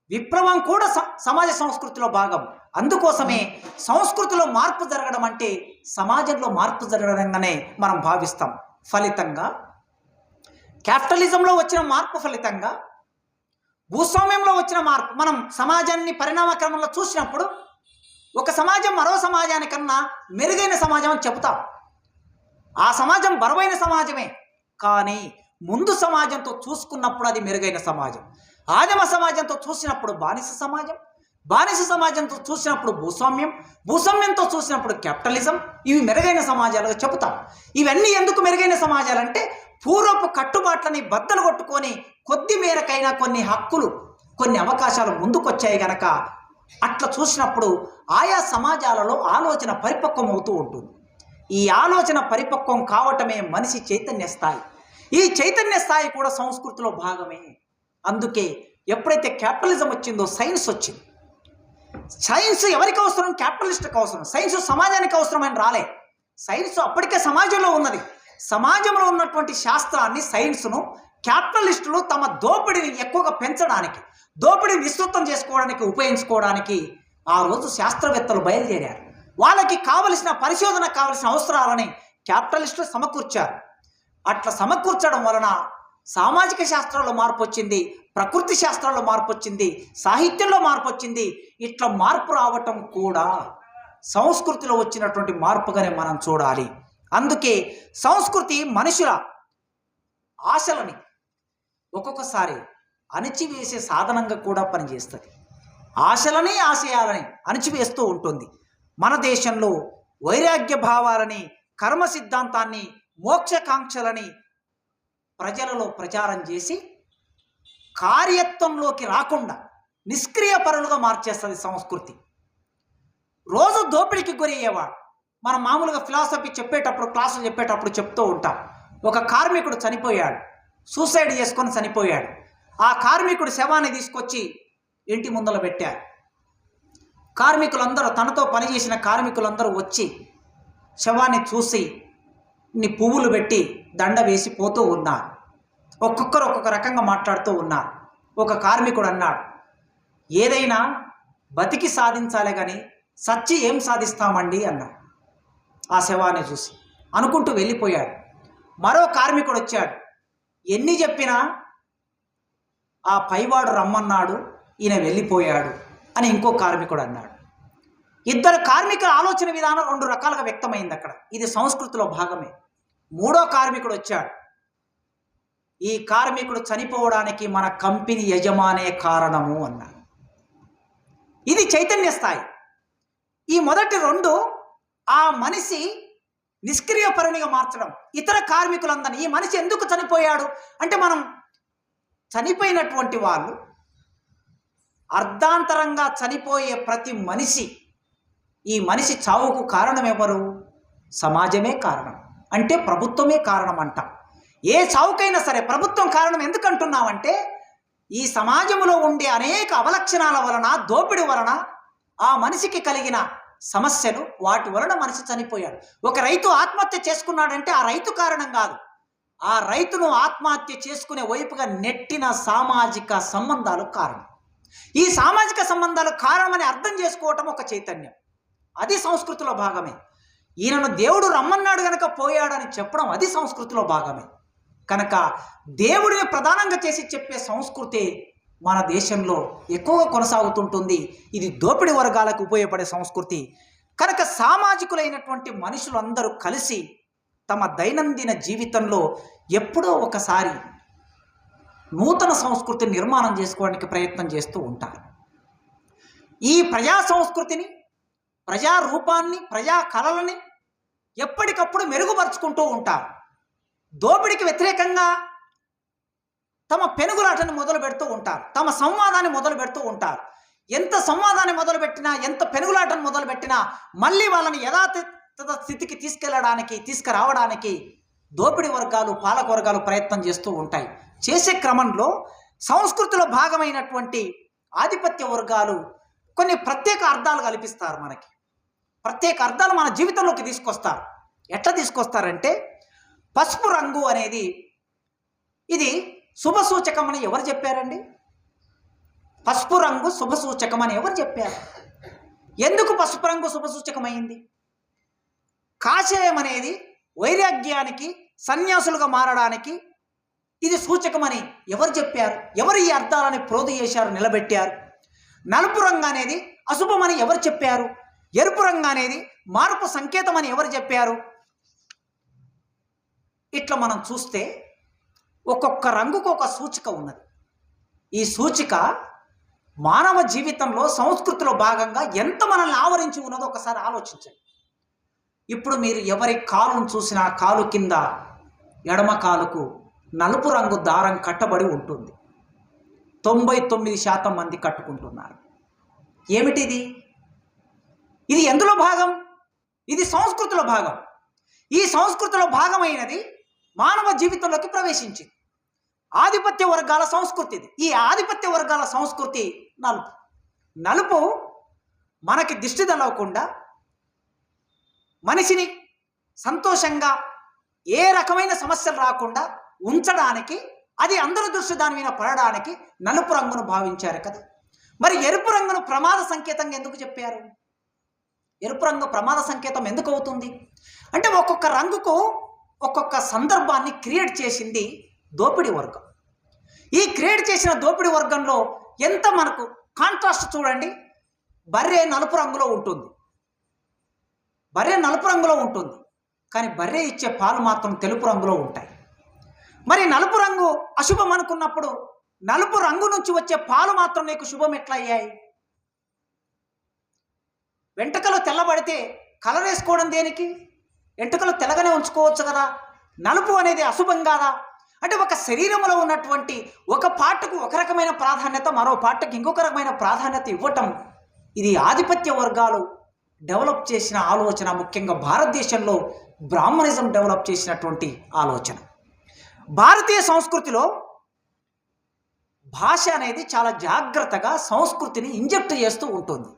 విప్లవం కూడా సమాజ సంస్కృతిలో భాగం. అందుకోసమే సంస్కృతిలో మార్పు జరగడం అంటే సమాజంలో మార్పు జరగడంగానే మనం భావిస్తాం. ఫలితంగా క్యాపిటలిజంలో వచ్చిన మార్పు ఫలితంగా భూస్వామ్యంలో వచ్చిన మార్పు మనం సమాజాన్ని పరిణామక్రమంలో చూసినప్పుడు ఒక సమాజం మరో సమాజానికన్నా మెరుగైన సమాజం అని చెబుతాం. ఆ సమాజం బరువైన సమాజమే, కానీ ముందు సమాజంతో చూసుకున్నప్పుడు అది మెరుగైన సమాజం. ఆదిమ సమాజంతో చూసినప్పుడు బానిస సమాజం, బానిస సమాజంతో చూసినప్పుడు భూస్వామ్యం, భూస్వామ్యంతో చూసినప్పుడు క్యాపిటలిజం. ఇవి మెరుగైన సమాజాలుగా చెబుతాం. ఇవన్నీ ఎందుకు మెరుగైన సమాజాలంటే పూర్వపు కట్టుబాట్లని బద్దలు కొట్టుకొని కొద్ది మేరకైనా కొన్ని హక్కులు, కొన్ని అవకాశాలు ముందుకొచ్చాయి గనక అట్లా చూసినప్పుడు ఆయా సమాజాలలో ఆలోచన పరిపక్వం అవుతూ ఉంటుంది. ఈ ఆలోచన పరిపక్వం కావటమే మనిషి చైతన్య స్థాయి. ఈ చైతన్య స్థాయి కూడా సంస్కృతిలో భాగమే. అందుకే ఎప్పుడైతే క్యాపిటలిజం వచ్చిందో సైన్స్ వచ్చింది. సైన్స్ ఎవరికి అవసరం? క్యాపిటలిస్ట్కి అవసరం. సైన్స్ సమాజానికి అవసరమని రాలే. సైన్స్ అప్పటికే సమాజంలో ఉన్నది. సమాజంలో ఉన్నటువంటి శాస్త్రాన్ని, సైన్స్ను క్యాపిటలిస్టులు తమ దోపిడీని ఎక్కువగా పెంచడానికి, దోపిడీని విస్తృతం చేసుకోవడానికి, ఉపయోగించుకోవడానికి ఆ రోజు శాస్త్రవేత్తలు బయలుదేరారు. వాళ్ళకి కావలసిన పరిశోధన, కావలసిన అవసరాలని క్యాపిటలిస్టులు సమకూర్చారు. అట్లా సమకూర్చడం వలన సామాజిక శాస్త్రాల్లో మార్పు వచ్చింది, ప్రకృతి శాస్త్రాల్లో మార్పు వచ్చింది, సాహిత్యంలో మార్పు వచ్చింది. ఇట్లా మార్పు రావటం కూడా సంస్కృతిలో వచ్చినటువంటి మార్పుగానే మనం చూడాలి. అందుకే సంస్కృతి మనుషుల ఆశలని ఒక్కొక్కసారి అణిచివేసే సాధనంగా కూడా పనిచేస్తుంది. ఆశలని, ఆశయాలని అణిచివేస్తూ ఉంటుంది. మన దేశంలో వైరాగ్య భావాలని, కర్మ సిద్ధాంతాన్ని, మోక్షకాంక్షలని ప్రజలలో ప్రచారం చేసి కార్యత్వంలోకి రాకుండా నిష్క్రియ పరులుగా మార్చేస్తుంది సంస్కృతి. రోజు దోపిడీకి గురయ్యేవాడు. మనం మామూలుగా ఫిలాసఫీ చెప్పేటప్పుడు, క్లాసులు చెప్పేటప్పుడు చెప్తూ ఉంటాం. ఒక కార్మికుడు చనిపోయాడు, సూసైడ్ చేసుకొని చనిపోయాడు. ఆ కార్మికుడు శవాన్ని తీసుకొచ్చి ఇంటి ముందర పెట్టారు. కార్మికులందరూ, తనతో పనిచేసిన కార్మికులందరూ వచ్చి శవాన్ని చూసి పువ్వులు పెట్టి దండ వేసి పోతూ ఉన్నారు. ఒక్కొక్కరు ఒక్కొక్క రకంగా మాట్లాడుతూ ఉన్నారు. ఒక కార్మికుడు అన్నాడు, ఏదైనా బతికి సాధించాలే కానీ సచ్చి ఏం సాధిస్తామండి అన్నాడు. ఆ శవాన్ని చూసి అనుకుంటూ వెళ్ళిపోయాడు. మరో కార్మికుడు వచ్చాడు, ఎన్ని చెప్పినా ఆ పైవాడు రమ్మన్నాడు, ఈయన వెళ్ళిపోయాడు అని ఇంకో కార్మికుడు అన్నాడు. ఇద్దరు కార్మికుల ఆలోచన విధానం రెండు రకాలుగా వ్యక్తమైంది అక్కడ. ఇది సంస్కృతిలో భాగమే. మూడో కార్మికుడు వచ్చాడు, ఈ కార్మికుడు చనిపోవడానికి మన కంపెనీ యజమానే కారణము అన్నాడు. ఇది చైతన్య స్థాయి. ఈ మొదటి రెండు ఆ మనిషి నిష్క్రియ పరునిగా మార్చడం. ఇతర కార్మికులందరినీ, ఈ మనిషి ఎందుకు చనిపోయాడు అంటే, మనం చనిపోయినటువంటి వాళ్ళు అర్ధాంతరంగా చనిపోయే ప్రతి మనిషి, ఈ మనిషి చావుకు కారణం ఎవరు? సమాజమే కారణం, అంటే ప్రభుత్వమే కారణం అంటాం. ఏ చావుకైనా సరే ప్రభుత్వం కారణం. ఎందుకంటున్నామంటే, ఈ సమాజంలో ఉండే అనేక అవలక్షణాల వలన, దోపిడి వలన ఆ మనిషికి కలిగిన సమస్యలు, వాటి వలన మనిషి చనిపోయాడు. ఒక రైతు ఆత్మహత్య చేసుకున్నాడంటే ఆ రైతు కారణం కాదు, ఆ రైతును ఆత్మహత్య చేసుకునే వైపుగా నెట్టిన సామాజిక సంబంధాలు కారణం. ఈ సామాజిక సంబంధాలు కారణమని అర్థం చేసుకోవటం ఒక చైతన్యం. అది సంస్కృతిలో భాగమే. ఈయనను దేవుడు రమ్మన్నాడు కనుక పోయాడని చెప్పడం అది సంస్కృతిలో భాగమే. కనుక దేవుడిని ప్రధానంగా చేసి చెప్పే సంస్కృతి మన దేశంలో ఎక్కువగా కొనసాగుతుంటుంది. ఇది దోపిడీ వర్గాలకు ఉపయోగపడే సంస్కృతి. కనుక సామాజికులైనటువంటి మనుషులందరూ కలిసి తమ దైనందిన జీవితంలో ఎప్పుడో ఒకసారి నూతన సంస్కృతి నిర్మాణం చేసుకోవడానికి ప్రయత్నం చేస్తూ ఉంటారు. ఈ ప్రజా సంస్కృతిని, ప్రజా రూపాన్ని, ప్రజా కళలని ఎప్పటికప్పుడు మెరుగుపరుచుకుంటూ ఉంటారు. దోపిడీకి వ్యతిరేకంగా తమ పెనుగులాటను మొదలు పెడుతూ ఉంటారు, తమ సంవాదాన్ని మొదలు పెడుతూ ఉంటారు. ఎంత సంవాదాన్ని మొదలుపెట్టినా, ఎంత పెనుగులాటను మొదలుపెట్టినా మళ్ళీ వాళ్ళని యథాతథ స్థితికి తీసుకురావడానికి దోపిడీ వర్గాలు, పాలక వర్గాలు ప్రయత్నం చేస్తూ ఉంటాయి. చేసే క్రమంలో సంస్కృతిలో భాగమైనటువంటి ఆధిపత్య వర్గాలు కొన్ని ప్రత్యేక అర్థాలు కల్పిస్తారు. మనకి ప్రత్యేక అర్థాలు మన జీవితంలోకి తీసుకొస్తారు. ఎట్లా తీసుకొస్తారంటే, పసుపు రంగు అనేది ఇది శుభసూచకం అని ఎవరు చెప్పారండి? పసుపు రంగు శుభసూచకం అని ఎవరు చెప్పారు? ఎందుకు పసుపు రంగు శుభసూచకమైంది? కాషాయం అనేది వైరాగ్యానికి, సన్యాసులుగా మారడానికి ఇది సూచకమని ఎవరు చెప్పారు? ఎవరు ఈ అర్థాలని ప్రోధి చేశారు, నిలబెట్టారు? నలుపు రంగు అనేది అశుభమని ఎవరు చెప్పారు? ఎరుపు రంగు అనేది మార్పు సంకేతం అని ఎవరు చెప్పారు? ఇట్లా మనం చూస్తే ఒక్కొక్క రంగుకు ఒక సూచిక ఉన్నది. ఈ సూచిక మానవ జీవితంలో, సంస్కృతిలో భాగంగా ఎంత మనల్ని ఆవరించి ఉన్నదో ఒకసారి ఆలోచించండి. ఇప్పుడు మీరు ఎవరి కాలును చూసినా కాలు కింద ఎడమ కాలుకు నలుపు రంగు దారం కట్టబడి ఉంటుంది. 99% మంది కట్టుకుంటున్నారు. ఏమిటిది? ఇది ఎందులో భాగం? ఇది సంస్కృతిలో భాగం. ఈ సంస్కృతిలో భాగమైనది మానవ జీవితంలోకి ప్రవేశించింది. ఆధిపత్య వర్గాల సంస్కృతి ఇది. ఈ ఆధిపత్య వర్గాల సంస్కృతి నలుపు. నలుపు మనకి దిష్టి తగలకుండా, మనిషిని సంతోషంగా, ఏ రకమైన సమస్యలు రాకుండా ఉంచడానికి, అది అందరి దృష్టి దాని మీద పడడానికి నలుపు రంగును భావించారు కదా. మరి ఎరుపు రంగును ప్రమాద సంకేతంగా ఎందుకు చెప్పారు? ఎరుపు రంగు ప్రమాద సంకేతం ఎందుకు అవుతుంది అంటే, ఒక్కొక్క రంగుకు ఒక్కొక్క సందర్భాన్ని క్రియేట్ చేసింది దోపిడీ వర్గం. ఈ క్రియేట్ చేసిన దోపిడీ వర్గంలో ఎంత మనకు కాంట్రాస్ట్ చూడండి. బర్రె నలుపు రంగులో ఉంటుంది, బర్రె నలుపు రంగులో ఉంటుంది, కానీ బర్రె ఇచ్చే పాలు మాత్రం తెలుపు రంగులో ఉంటాయి. మరి నలుపు రంగు అశుభం అనుకున్నప్పుడు నలుపు రంగు నుంచి వచ్చే పాలు మాత్రం నీకు శుభం ఎట్లా అయ్యాయి? వెంట్రుకలు తెల్లబడితే కలర్ వేసుకోవడం దేనికి? వెంట్రుకలు తెల్లగానే ఉంచుకోవచ్చు కదా. నలుపు అనేది అశుభం కాదా? అంటే ఒక శరీరంలో ఉన్నటువంటి ఒక పార్ట్కు ఒక రకమైన ప్రాధాన్యత, మరో పార్ట్కి ఇంకొక రకమైన ప్రాధాన్యత ఇవ్వటం, ఇది ఆధిపత్య వర్గాలు డెవలప్ చేసిన ఆలోచన. ముఖ్యంగా భారతదేశంలో బ్రాహ్మణిజం డెవలప్ చేసినటువంటి ఆలోచన. భారతీయ సంస్కృతిలో భాష అనేది చాలా జాగ్రత్తగా సంస్కృతిని ఇంజెక్ట్ చేస్తూ ఉంటుంది.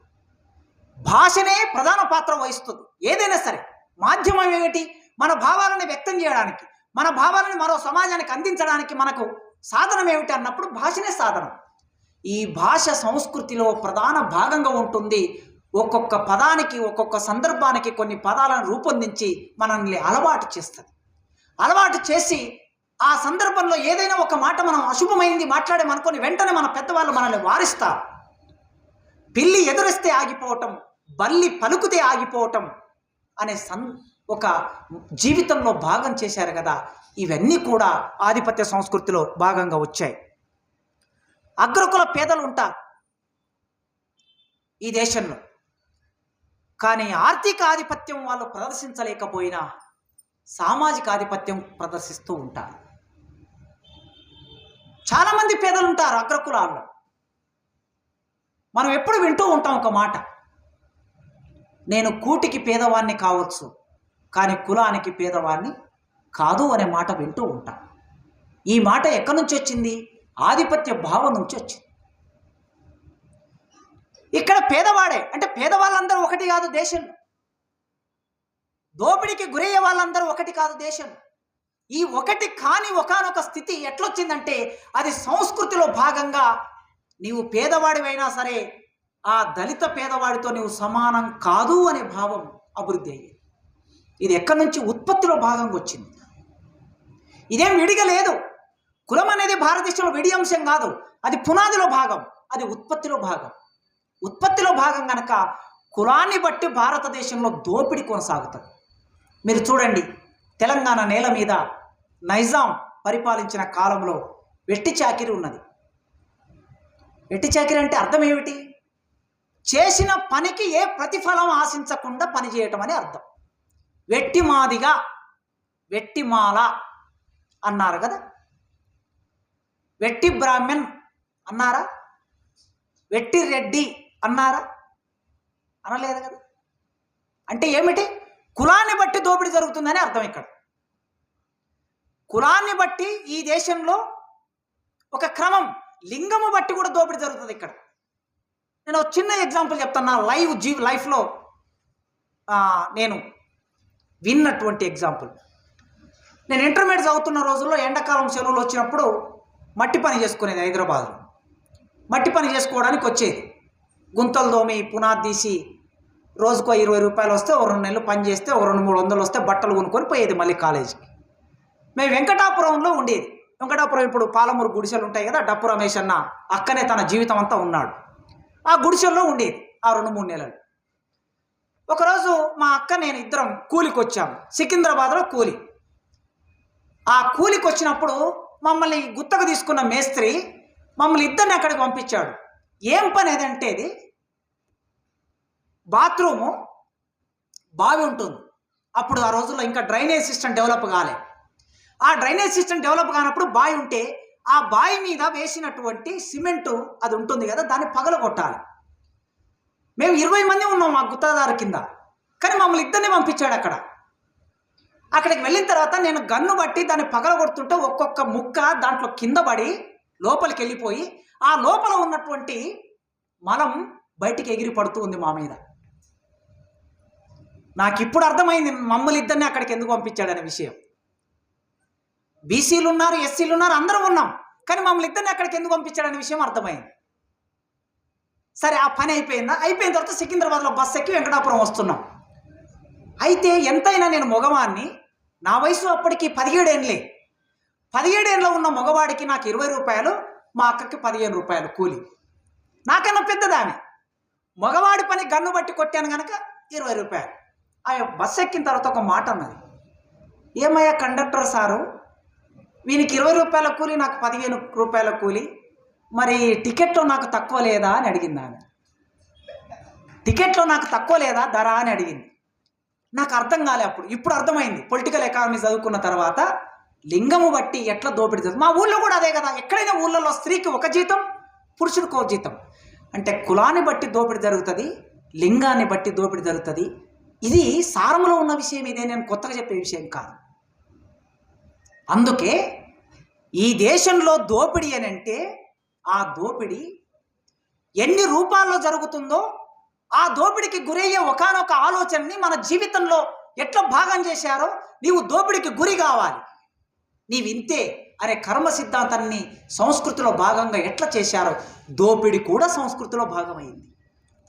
భాషనే ప్రధాన పాత్ర వహిస్తుంది. ఏదైనా సరే మాధ్యమం ఏమిటి? మన భావాలను వ్యక్తం చేయడానికి, మన భావాలను మరో సమాజానికి అందించడానికి మనకు సాధనం ఏమిటి అన్నప్పుడు భాషనే సాధనం. ఈ భాష సంస్కృతిలో ప్రధాన భాగంగా ఉంటుంది. ఒక్కొక్క పదానికి, ఒక్కొక్క సందర్భానికి కొన్ని పదాలను రూపొందించి మనల్ని అలవాటు చేస్తుంది. అలవాటు చేసి ఆ సందర్భంలో ఏదైనా ఒక మాట మనం అశుభమైంది మాట్లాడేమనుకొని వెంటనే మన పెద్దవాళ్ళు మనల్ని వారిస్తారు. పిల్లి ఎదురిస్తే ఆగిపోవటం, బల్లి పలుకుతే ఆగిపోవటం అనే ఒక జీవితంలో భాగం చేశారు కదా. ఇవన్నీ కూడా ఆధిపత్య సంస్కృతిలో భాగంగా వచ్చాయి. అగ్రకుల పేదలు ఉంటారు ఈ దేశంలో, కానీ ఆర్థిక ఆధిపత్యం వాళ్ళు ప్రదర్శించలేకపోయినా సామాజిక ఆధిపత్యం ప్రదర్శిస్తూ ఉంటారు. చాలామంది పేదలు ఉంటారు అగ్రకులాల్లో. మనం ఎప్పుడు వింటూ ఉంటాం ఒక మాట, నేను కూటికి పేదవాణ్ణి కావచ్చు కానీ కులానికి పేదవాణ్ణి కాదు అనే మాట వింటూ ఉంటాం. ఈ మాట ఎక్కడి నుంచి వచ్చింది? ఆధిపత్య భావం నుంచి వచ్చింది. ఇక్కడ పేదవాడే అంటే పేదవాళ్ళందరూ ఒకటి కాదు దేశంలో, దోపిడీకి గురయ్యే వాళ్ళందరూ ఒకటి కాదు దేశంలో. ఈ ఒకటి కాని ఒకానొక స్థితి ఎట్లొచ్చిందంటే అది సంస్కృతిలో భాగంగా నీవు పేదవాడివైనా సరే ఆ దళిత పేదవాడితో నీవు సమానం కాదు అనే భావం అభివృద్ధి అయ్యింది. ఇది ఎక్కడి నుంచి? ఉత్పత్తిలో భాగంగా వచ్చింది. ఇదేం విడిగా లేదు. కులం అనేది భారతదేశంలో విడి అంశం కాదు, అది పునాదిలో భాగం, అది ఉత్పత్తిలో భాగం. ఉత్పత్తిలో భాగం కనుక కులాన్ని బట్టి భారతదేశంలో దోపిడీ కొనసాగుతుంది. మీరు చూడండి, తెలంగాణ నేల మీద నైజాం పరిపాలించిన కాలంలో వెట్టి చాకిరి ఉన్నది. వెట్టి చాకిరి అంటే అర్థం ఏమిటి? చేసిన పనికి ఏ ప్రతిఫలం ఆశించకుండా పనిచేయటం అని అర్థం. వెట్టి మాదిగా, వెట్టి మాల అన్నారు కదా, వెట్టి బ్రాహ్మణ్ అన్నారా? వెట్టి రెడ్డి అన్నారా? అనలేదు కదా. అంటే ఏమిటి? కులాన్ని బట్టి దోపిడీ జరుగుతుందని అర్థం. ఇక్కడ కులాన్ని బట్టి ఈ దేశంలో ఒక క్రమం, లింగము బట్టి కూడా దోపిడీ జరుగుతుంది. ఇక్కడ నేను ఒక చిన్న ఎగ్జాంపుల్ చెప్తాను. లైఫ్లో నేను విన్నటువంటి ఎగ్జాంపుల్. నేను ఇంటర్మీడియట్ చదువుతున్న రోజుల్లో ఎండాకాలం సెలవులు వచ్చినప్పుడు మట్టి పని చేసుకునేది. హైదరాబాద్లో మట్టి పని చేసుకోవడానికి వచ్చేది. గుంతలు దోమి పునాది తీసి రోజుకో 20 రూపాయలు వస్తే ఒక 2 నెలలు పని చేస్తే ఒక 200-300 వస్తే బట్టలు కొనుక్కొని పోయేది మళ్ళీ కాలేజీకి. మేము వెంకటాపురంలో ఉండేది. వెంకటాపురం ఇప్పుడు పాలమూరు గుడిసెలు ఉంటాయి కదా, డప్పు రమేష్ అన్న అక్కనే తన జీవితం అంతా ఉన్నాడు. ఆ గుడిసెల్లో ఉండేది ఆ 2-3 నెలలు. ఒకరోజు మా అక్క నేను ఇద్దరం కూలికి వచ్చాము, సికింద్రాబాద్లో కూలి. ఆ కూలికి వచ్చినప్పుడు మమ్మల్ని గుత్తకు తీసుకున్న మేస్త్రి మమ్మల్ని ఇద్దరిని అక్కడికి పంపించాడు. ఏం పని ఏదంటే ఇది బాత్రూము, బావి ఉంటుంది. అప్పుడు ఆ రోజుల్లో ఇంకా డ్రైనేజ్ సిస్టమ్ డెవలప్ కాలే. ఆ డ్రైనేజ్ సిస్టమ్ డెవలప్ కానప్పుడు బావి ఉంటే ఆ బావి మీద వేసినటువంటి సిమెంటు అది ఉంటుంది కదా, దాన్ని పగలగొట్టాలి. మేము 20 మంది ఉన్నాం మా గుత్తదారు కింద, కానీ మమ్మల్ని ఇద్దరిని పంపించాడు. అక్కడికి వెళ్ళిన తర్వాత నేను గన్ను బట్టి దాన్ని పగలగొడుతుంటే ఒక్కొక్క ముక్క దాంట్లో కింద పడి లోపలికి వెళ్ళిపోయి ఆ లోపల ఉన్నటువంటి మలం బయటికి ఎగిరి పడుతూ ఉంది మా మీద. నాకు ఇప్పుడు అర్థమైంది మమ్మల్ని ఇద్దరిని అక్కడికి ఎందుకు పంపించాడనే విషయం. బీసీలు ఉన్నారు, ఎస్సీలు ఉన్నారు, అందరం ఉన్నాం, కానీ మమ్మల్ని ఇద్దరిని అక్కడికి ఎందుకు పంపించాడనే విషయం అర్థమైంది. సరే ఆ పని అయిపోయిందా? అయిపోయిన తర్వాత సికింద్రాబాద్లో బస్సు ఎక్కి వెంకటాపురం వస్తున్నాం. అయితే ఎంతైనా నేను మగవాడిని, నా వయసు అప్పటికి 17 ఏళ్ళే. 17 ఏళ్ళలో ఉన్న మగవాడికి నాకు 20 రూపాయలు, మా అక్కకి 15 రూపాయలు కూలి. నాకన్నా పెద్దదాన్ని. మగవాడి పని గన్ను బట్టి కొట్టాను కనుక 20 రూపాయలు. ఆ బస్సు ఎక్కిన తర్వాత ఒక మాట అన్నది, ఏమయ్యా కండక్టర్ సారు, వీనికి 20 రూపాయల కూలి, నాకు 15 రూపాయల కూలి, మరి టికెట్లో నాకు తక్కువ లేదా అని అడిగింది ఆమె. టికెట్లో నాకు తక్కువ లేదా ధర అని అడిగింది. నాకు అర్థం కాలే అప్పుడు. ఇప్పుడు అర్థమైంది. పొలిటికల్ ఎకానమీ చదువుకున్న తర్వాత లింగము బట్టి ఎట్లా దోపిడీ జరుగుతుంది. మా ఊళ్ళో కూడా అదే కదా. ఎక్కడైనా ఊళ్ళలో స్త్రీకి ఒక జీతం, పురుషుడికి ఒక జీతం. అంటే కులాన్ని బట్టి దోపిడీ జరుగుతుంది, లింగాన్ని బట్టి దోపిడీ జరుగుతుంది. ఇది సారములో ఉన్న విషయం, ఇదే నేను కొత్తగా చెప్పే విషయం కాదు. అందుకే ఈ దేశంలో దోపిడీ అని అంటే ఆ దోపిడీ ఎన్ని రూపాల్లో జరుగుతుందో, ఆ దోపిడీకి గురయ్యే ఒకానొక ఆలోచనని మన జీవితంలో ఎట్లా భాగం చేశారో, నీవు దోపిడీకి గురి కావాలి, నీవింతే అనే కర్మ సిద్ధాంతాన్ని సంస్కృతిలో భాగంగా ఎట్లా చేశారో, దోపిడీ కూడా సంస్కృతిలో భాగమైంది.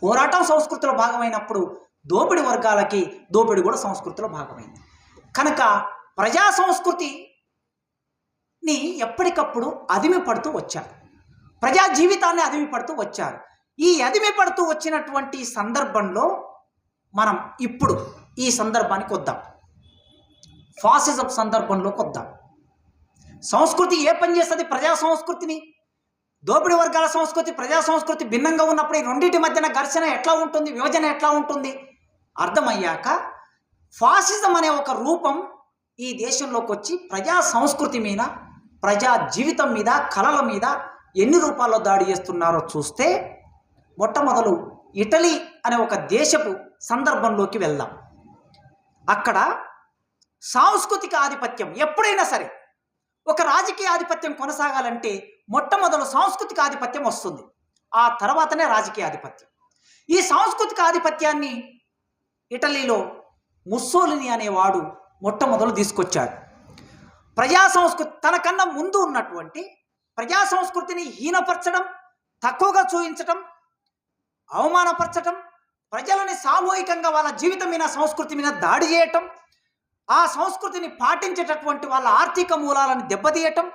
పోరాటం సంస్కృతిలో భాగమైనప్పుడు దోపిడీ వర్గాలకి దోపిడీ కూడా సంస్కృతిలో భాగమైంది. కనుక ప్రజా సంస్కృతిని ఎప్పటికప్పుడు అదిమి పడుతూ వచ్చారు, ప్రజా జీవితాన్ని అదిమి పడుతూ వచ్చారు. ఈ అదిమి పడుతూ వచ్చినటువంటి సందర్భంలో మనం ఇప్పుడు ఈ సందర్భానికి వద్దాం, ఫాసిజం సందర్భంలోకి వద్దాం. సంస్కృతి ఏ పని చేస్తుంది? ప్రజా సంస్కృతిని. దోపిడీ వర్గాల సంస్కృతి, ప్రజా సంస్కృతి భిన్నంగా ఉన్నప్పుడు ఈ రెండింటి మధ్యన ఘర్షణ ఎట్లా ఉంటుంది, విభజన ఎట్లా ఉంటుంది అర్థమయ్యాక ఫాసిజం అనే ఒక రూపం ఈ దేశంలోకి వచ్చి ప్రజా సంస్కృతి మీద, ప్రజా జీవితం మీద, కళల మీద ఎన్ని రూపాల్లో దాడి చేస్తున్నారో చూస్తే, మొట్టమొదలు ఇటలీ అనే ఒక దేశపు సందర్భంలోకి వెళ్దాం. అక్కడ సాంస్కృతిక ఆధిపత్యం, ఎప్పుడైనా సరే ఒక రాజకీయ ఆధిపత్యం కొనసాగాలంటే మొట్టమొదలు సాంస్కృతిక ఆధిపత్యం వస్తుంది, ఆ తర్వాతనే రాజకీయ ఆధిపత్యం. ఈ సాంస్కృతిక ఆధిపత్యాన్ని ఇటలీలో ముస్సోలిని అనేవాడు మొట్టమొదలు తీసుకొచ్చాడు. ప్రజా సంస్కృతి తనకన్నా ముందు ఉన్నటువంటి ప్రజా సంస్కృతిని హీనపరచడం, తక్కువగా చూపించటం, అవమానపరచటం, ప్రజలని సామూహికంగా వాళ్ళ జీవితం మీద, సంస్కృతి మీద దాడి చేయటం, ఆ సంస్కృతిని పాటించేటటువంటి వాళ్ళ ఆర్థిక మూలాలను దెబ్బతీయటం,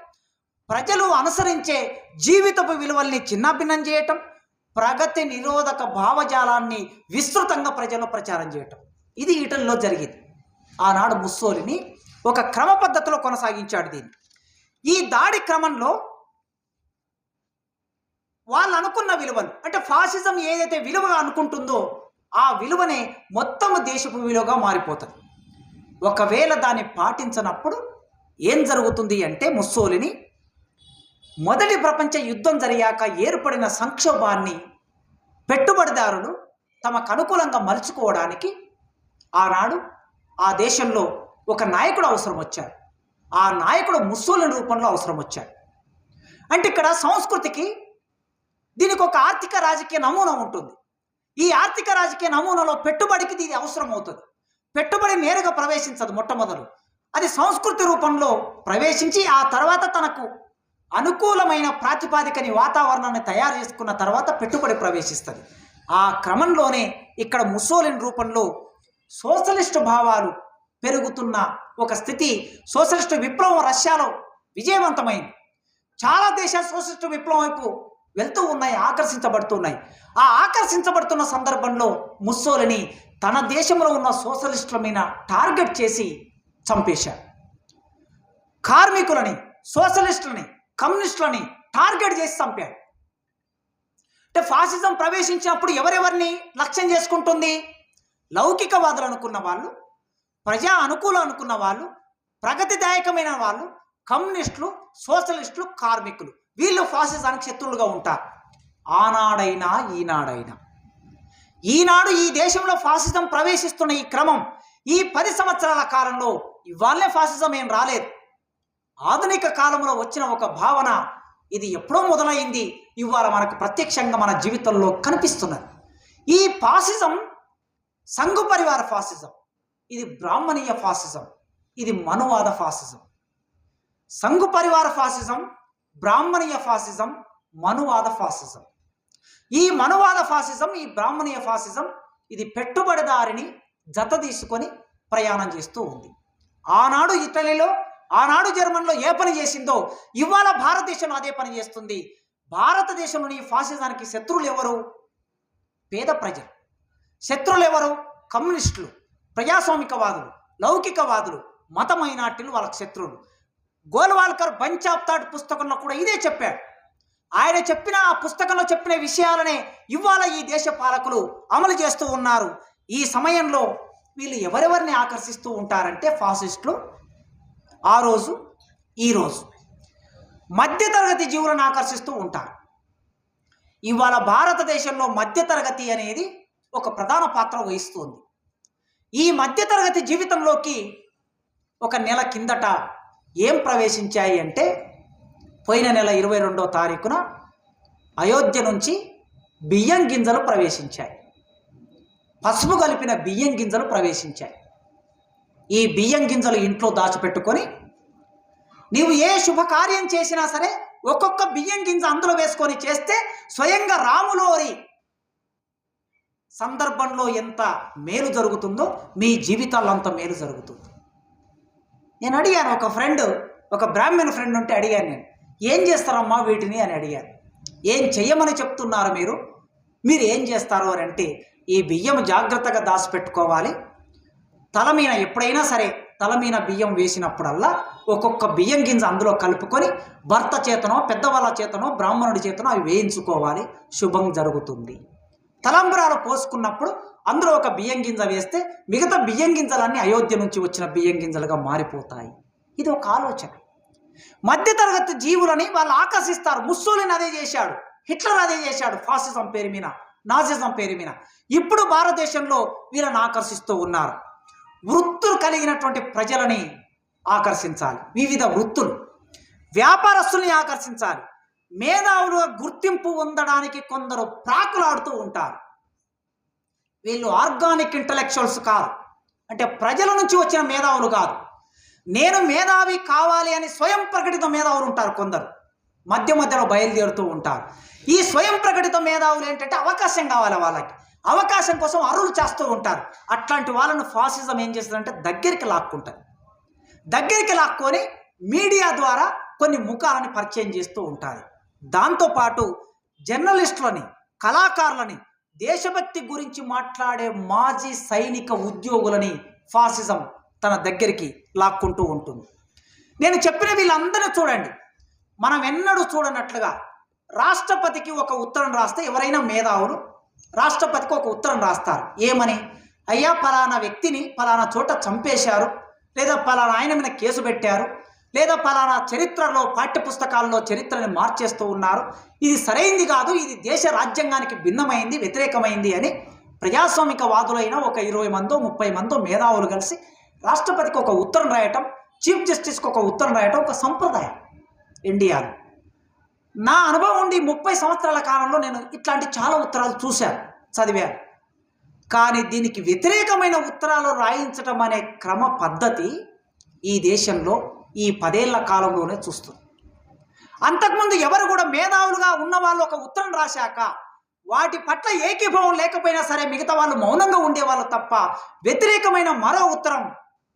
ప్రజలు అనుసరించే జీవితపు విలువల్ని చిన్నాభిన్నం చేయటం, ప్రగతి నిరోధక భావజాలాన్ని విస్తృతంగా ప్రజల్లో ప్రచారం చేయటం, ఇది ఇటలీలో జరిగింది. ఆనాడు ముస్సోలిని ఒక క్రమ పద్ధతిలో కొనసాగించాడు దీన్ని. ఈ దాడి క్రమంలో వాళ్ళు అనుకున్న విలువలు, అంటే ఫాసిజం ఏదైతే విలువగా అనుకుంటుందో ఆ విలువనే మొత్తం దేశపు విలువగా మారిపోతుంది. ఒకవేళ దాన్ని పాటించనప్పుడు ఏం జరుగుతుంది అంటే, ముస్సోలిని మొదటి ప్రపంచ యుద్ధం జరిగాక ఏర్పడిన సంక్షోభాన్ని పెట్టుబడిదారులు తమకు అనుకూలంగా మలుచుకోవడానికి ఆనాడు ఆ దేశంలో ఒక నాయకుడు అవసరం వచ్చాడు. ఆ నాయకుడు ముస్సోలిని రూపంలో అవసరం వచ్చాడు. అంటే ఇక్కడ సంస్కృతికి, దీనికి ఒక ఆర్థిక రాజకీయ నమూనా ఉంటుంది. ఈ ఆర్థిక రాజకీయ నమూనాలో పెట్టుబడికి ఇది అవసరం అవుతుంది. పెట్టుబడి నేరుగా ప్రవేశించదు, మొట్టమొదలు అది సంస్కృతి రూపంలో ప్రవేశించి ఆ తర్వాత తనకు అనుకూలమైన ప్రాతిపాదికని, వాతావరణాన్ని తయారు చేసుకున్న తర్వాత పెట్టుబడి ప్రవేశిస్తుంది. ఆ క్రమంలోనే ఇక్కడ ముస్సోలిని రూపంలో సోషలిస్టు భావాలు పెరుగుతున్న ఒక స్థితి, సోషలిస్టు విప్లవం రష్యాలో విజయవంతమైంది. చాలా దేశాలు సోషలిస్టు విప్లవం వైపు వెళ్తూ ఉన్నాయి, ఆకర్షించబడుతున్నాయి. ఆ ఆకర్షించబడుతున్న సందర్భంలో ముస్సోలిని తన దేశంలో ఉన్న సోషలిస్టుల మీద టార్గెట్ చేసి చంపేశాడు. కార్మికులని, సోషలిస్టులని, కమ్యూనిస్టులని టార్గెట్ చేసి చంపాడు. అంటే ఫాసిజం ప్రవేశించినప్పుడు ఎవరెవరిని లక్ష్యం చేసుకుంటుంది? లౌకికవాదులు అనుకున్న వాళ్ళు, ప్రజా అనుకూలం అనుకున్న వాళ్ళు, ప్రగతిదాయకమైన వాళ్ళు, కమ్యూనిస్టులు, సోషలిస్టులు, కార్మికులు, వీళ్ళు ఫాసిజానికి శత్రువులుగా ఉంటారు. ఆనాడైనా ఈనాడైనా, ఈనాడు ఈ దేశంలో ఫాసిజం ప్రవేశిస్తున్న ఈ క్రమం, ఈ 10 సంవత్సరాల కాలంలో ఇవాళే ఫాసిజం ఏం రాలేదు. ఆధునిక కాలంలో వచ్చిన ఒక భావన, ఇది ఎప్పుడో మొదలైంది, ఇవాళ మనకు ప్రత్యక్షంగా మన జీవితంలో కనిపిస్తున్నది. ఈ ఫాసిజం సంఘ పరివార ఫాసిజం, ఇది బ్రాహ్మణీయ ఫాసిజం, ఇది మనువాద ఫాసిజం. సంఘ పరివార ఫాసిజం, బ్రాహ్మణీయ ఫాసిజం, మనువాద ఫాసిజం. ఈ మనువాద ఫాసిజం, ఈ బ్రాహ్మణీయ ఫాసిజం, ఇది పెట్టుబడిదారిని జత తీసుకొని ప్రయాణం చేస్తూ ఉంది. ఆనాడు ఇటలీలో, ఆనాడు జర్మన్లో ఏ పని చేసిందో ఇవాళ భారతదేశంలో అదే పని చేస్తుంది. భారతదేశంలోని ఫాసిజానికి శత్రువులు ఎవరు? పేద ప్రజలు. శత్రువులు ఎవరు? కమ్యూనిస్టులు, ప్రజాస్వామికవాదులు, లౌకికవాదులు, మత మైనార్టీలు వాళ్ళకి శత్రువులు. గోల్వాల్కర్ బంచ్ ఆఫ్ థాట్ పుస్తకంలో కూడా ఇదే చెప్పాడు. ఆయన చెప్పిన ఆ పుస్తకంలో చెప్పిన విషయాలనే ఇవాళ ఈ దేశ పాలకులు అమలు చేస్తూ ఉన్నారు. ఈ సమయంలో వీళ్ళు ఎవరెవరిని ఆకర్షిస్తూ ఉంటారంటే, ఫాసిస్టులు ఆ రోజు ఈరోజు మధ్యతరగతి జీవులను ఆకర్షిస్తూ ఉంటారు. ఇవాళ భారతదేశంలో మధ్యతరగతి అనేది ఒక ప్రధాన పాత్ర వహిస్తుంది. ఈ మధ్యతరగతి జీవితంలోకి ఒక నెల కిందట ఏం ప్రవేశించాయి అంటే, పోయిన నెల 22వ తారీఖున అయోధ్య నుంచి బియ్యం గింజలు ప్రవేశించాయి. పసుపు కలిపిన బియ్యం గింజలు ప్రవేశించాయి. ఈ బియ్యం గింజలు ఇంట్లో దాచిపెట్టుకొని నీవు ఏ శుభకార్యం చేసినా సరే ఒక్కొక్క బియ్యం గింజ అందులో వేసుకొని చేస్తే స్వయంగా రాములోరి సందర్భంలో ఎంత మేలు జరుగుతుందో మీ జీవితాల్లో అంత మేలు జరుగుతుంది. నేను అడిగాను, ఒక బ్రాహ్మణ ఫ్రెండ్ ఉంటే అడిగాను, నేను ఏం చేస్తారమ్మా వీటిని అని అడిగాను. ఏం చెయ్యమని చెప్తున్నారు మీరు ఏం చేస్తారు అని అంటే, ఈ బియ్యం జాగ్రత్తగా దాచిపెట్టుకోవాలి. తల మీద ఎప్పుడైనా సరే తల మీద బియ్యం వేసినప్పుడల్లా ఒక్కొక్క బియ్యం గింజ అందులో కలుపుకొని భర్త చేతనో పెద్దవాళ్ళ చేతనో బ్రాహ్మణుడి చేతనో అవి వేయించుకోవాలి, శుభం జరుగుతుంది. తలంబ్రాలు పోసుకున్నప్పుడు అందులో ఒక బియ్యం గింజ వేస్తే మిగతా బియ్యం గింజలన్నీ అయోధ్య నుంచి వచ్చిన బియ్యం గింజలుగా మారిపోతాయి. ఇది ఒక ఆలోచన. మధ్యతరగతి జీవులని వాళ్ళు ఆకర్షిస్తారు. ముస్సోలిని అదే చేశాడు, హిట్లర్ అదే చేశాడు, ఫాసిజం పేరు మీద, నాజిజం పేరు మీద. ఇప్పుడు భారతదేశంలో వీళ్ళని ఆకర్షిస్తూ ఉన్నారు. వృత్తులు కలిగినటువంటి ప్రజలని ఆకర్షించాలి, వివిధ వృత్తులు, వ్యాపారస్తుల్ని ఆకర్షించాలి. మేధావులుగా గుర్తింపు పొందడానికి కొందరు ప్రాకులాడుతూ ఉంటారు. వీళ్ళు ఆర్గానిక్ ఇంటలెక్చువల్స్ కాదు, అంటే ప్రజల నుంచి వచ్చిన మేధావులు కాదు. నేను మేధావి కావాలి అని స్వయం ప్రకటిత మేధావులు ఉంటారు. కొందరు మధ్యలో బయలుదేరుతూ ఉంటారు. ఈ స్వయం ప్రకటిత మేధావులు ఏంటంటే అవకాశం కావాలి, వాళ్ళకి అవకాశం కోసం అరువులు చేస్తూ ఉంటారు. అట్లాంటి వాళ్ళను ఫాసిజం ఏం చేస్తుందంటే దగ్గరికి లాక్కుంటుంది. దగ్గరికి లాక్కొని మీడియా ద్వారా కొన్ని ముఖాలని పరిచయం చేస్తూ ఉంటుంది. దాంతోపాటు జర్నలిస్టులని, కళాకారులని, దేశభక్తి గురించి మాట్లాడే మాజీ సైనిక ఉద్యోగులని ఫాసిజం తన దగ్గరికి లాక్కుంటూ ఉంటుంది. నేను చెప్పిన వీళ్ళందరినీ చూడండి, మనం ఎన్నడూ చూడనట్లుగా రాష్ట్రపతికి ఒక ఉత్తరం రాస్తే, ఎవరైనా మేధావులు రాష్ట్రపతికి ఒక ఉత్తరం రాస్తారు. ఏమని? అయ్యా పలానా వ్యక్తిని పలానా చోట చంపేశారు, లేదా పలానా ఆయన మీద కేసు పెట్టారు, లేదా పలానా చరిత్రలో పాఠ్యపుస్తకాల్లో చరిత్రని మార్చేస్తూ ఉన్నారు, ఇది సరైంది కాదు, ఇది దేశ రాజ్యాంగానికి భిన్నమైంది, వ్యతిరేకమైంది అని ప్రజాస్వామిక వాదులైన ఒక 20 మందో 30 మందో మేధావులు కలిసి రాష్ట్రపతికి ఒక ఉత్తరం రాయటం, చీఫ్ జస్టిస్కి ఒక ఉత్తరం రాయటం ఒక సంప్రదాయం ఇండియాలో. నా అనుభవం ఉండి 30 సంవత్సరాల కాలంలో నేను ఇట్లాంటి చాలా ఉత్తరాలు చూశాను, చదివాను. కానీ దీనికి వ్యతిరేకమైన ఉత్తరాలు రాయించటం అనే క్రమ పద్ధతి ఈ దేశంలో ఈ 10 ఏళ్ల కాలంలోనే చూస్తుంది. అంతకుముందు ఎవరు కూడా మేధావులుగా ఉన్న వాళ్ళు ఒక ఉత్తరం రాశాక వాటి పట్ల ఏకీభావం లేకపోయినా సరే మిగతా వాళ్ళు మౌనంగా ఉండేవాళ్ళు తప్ప, వ్యతిరేకమైన మరో ఉత్తరం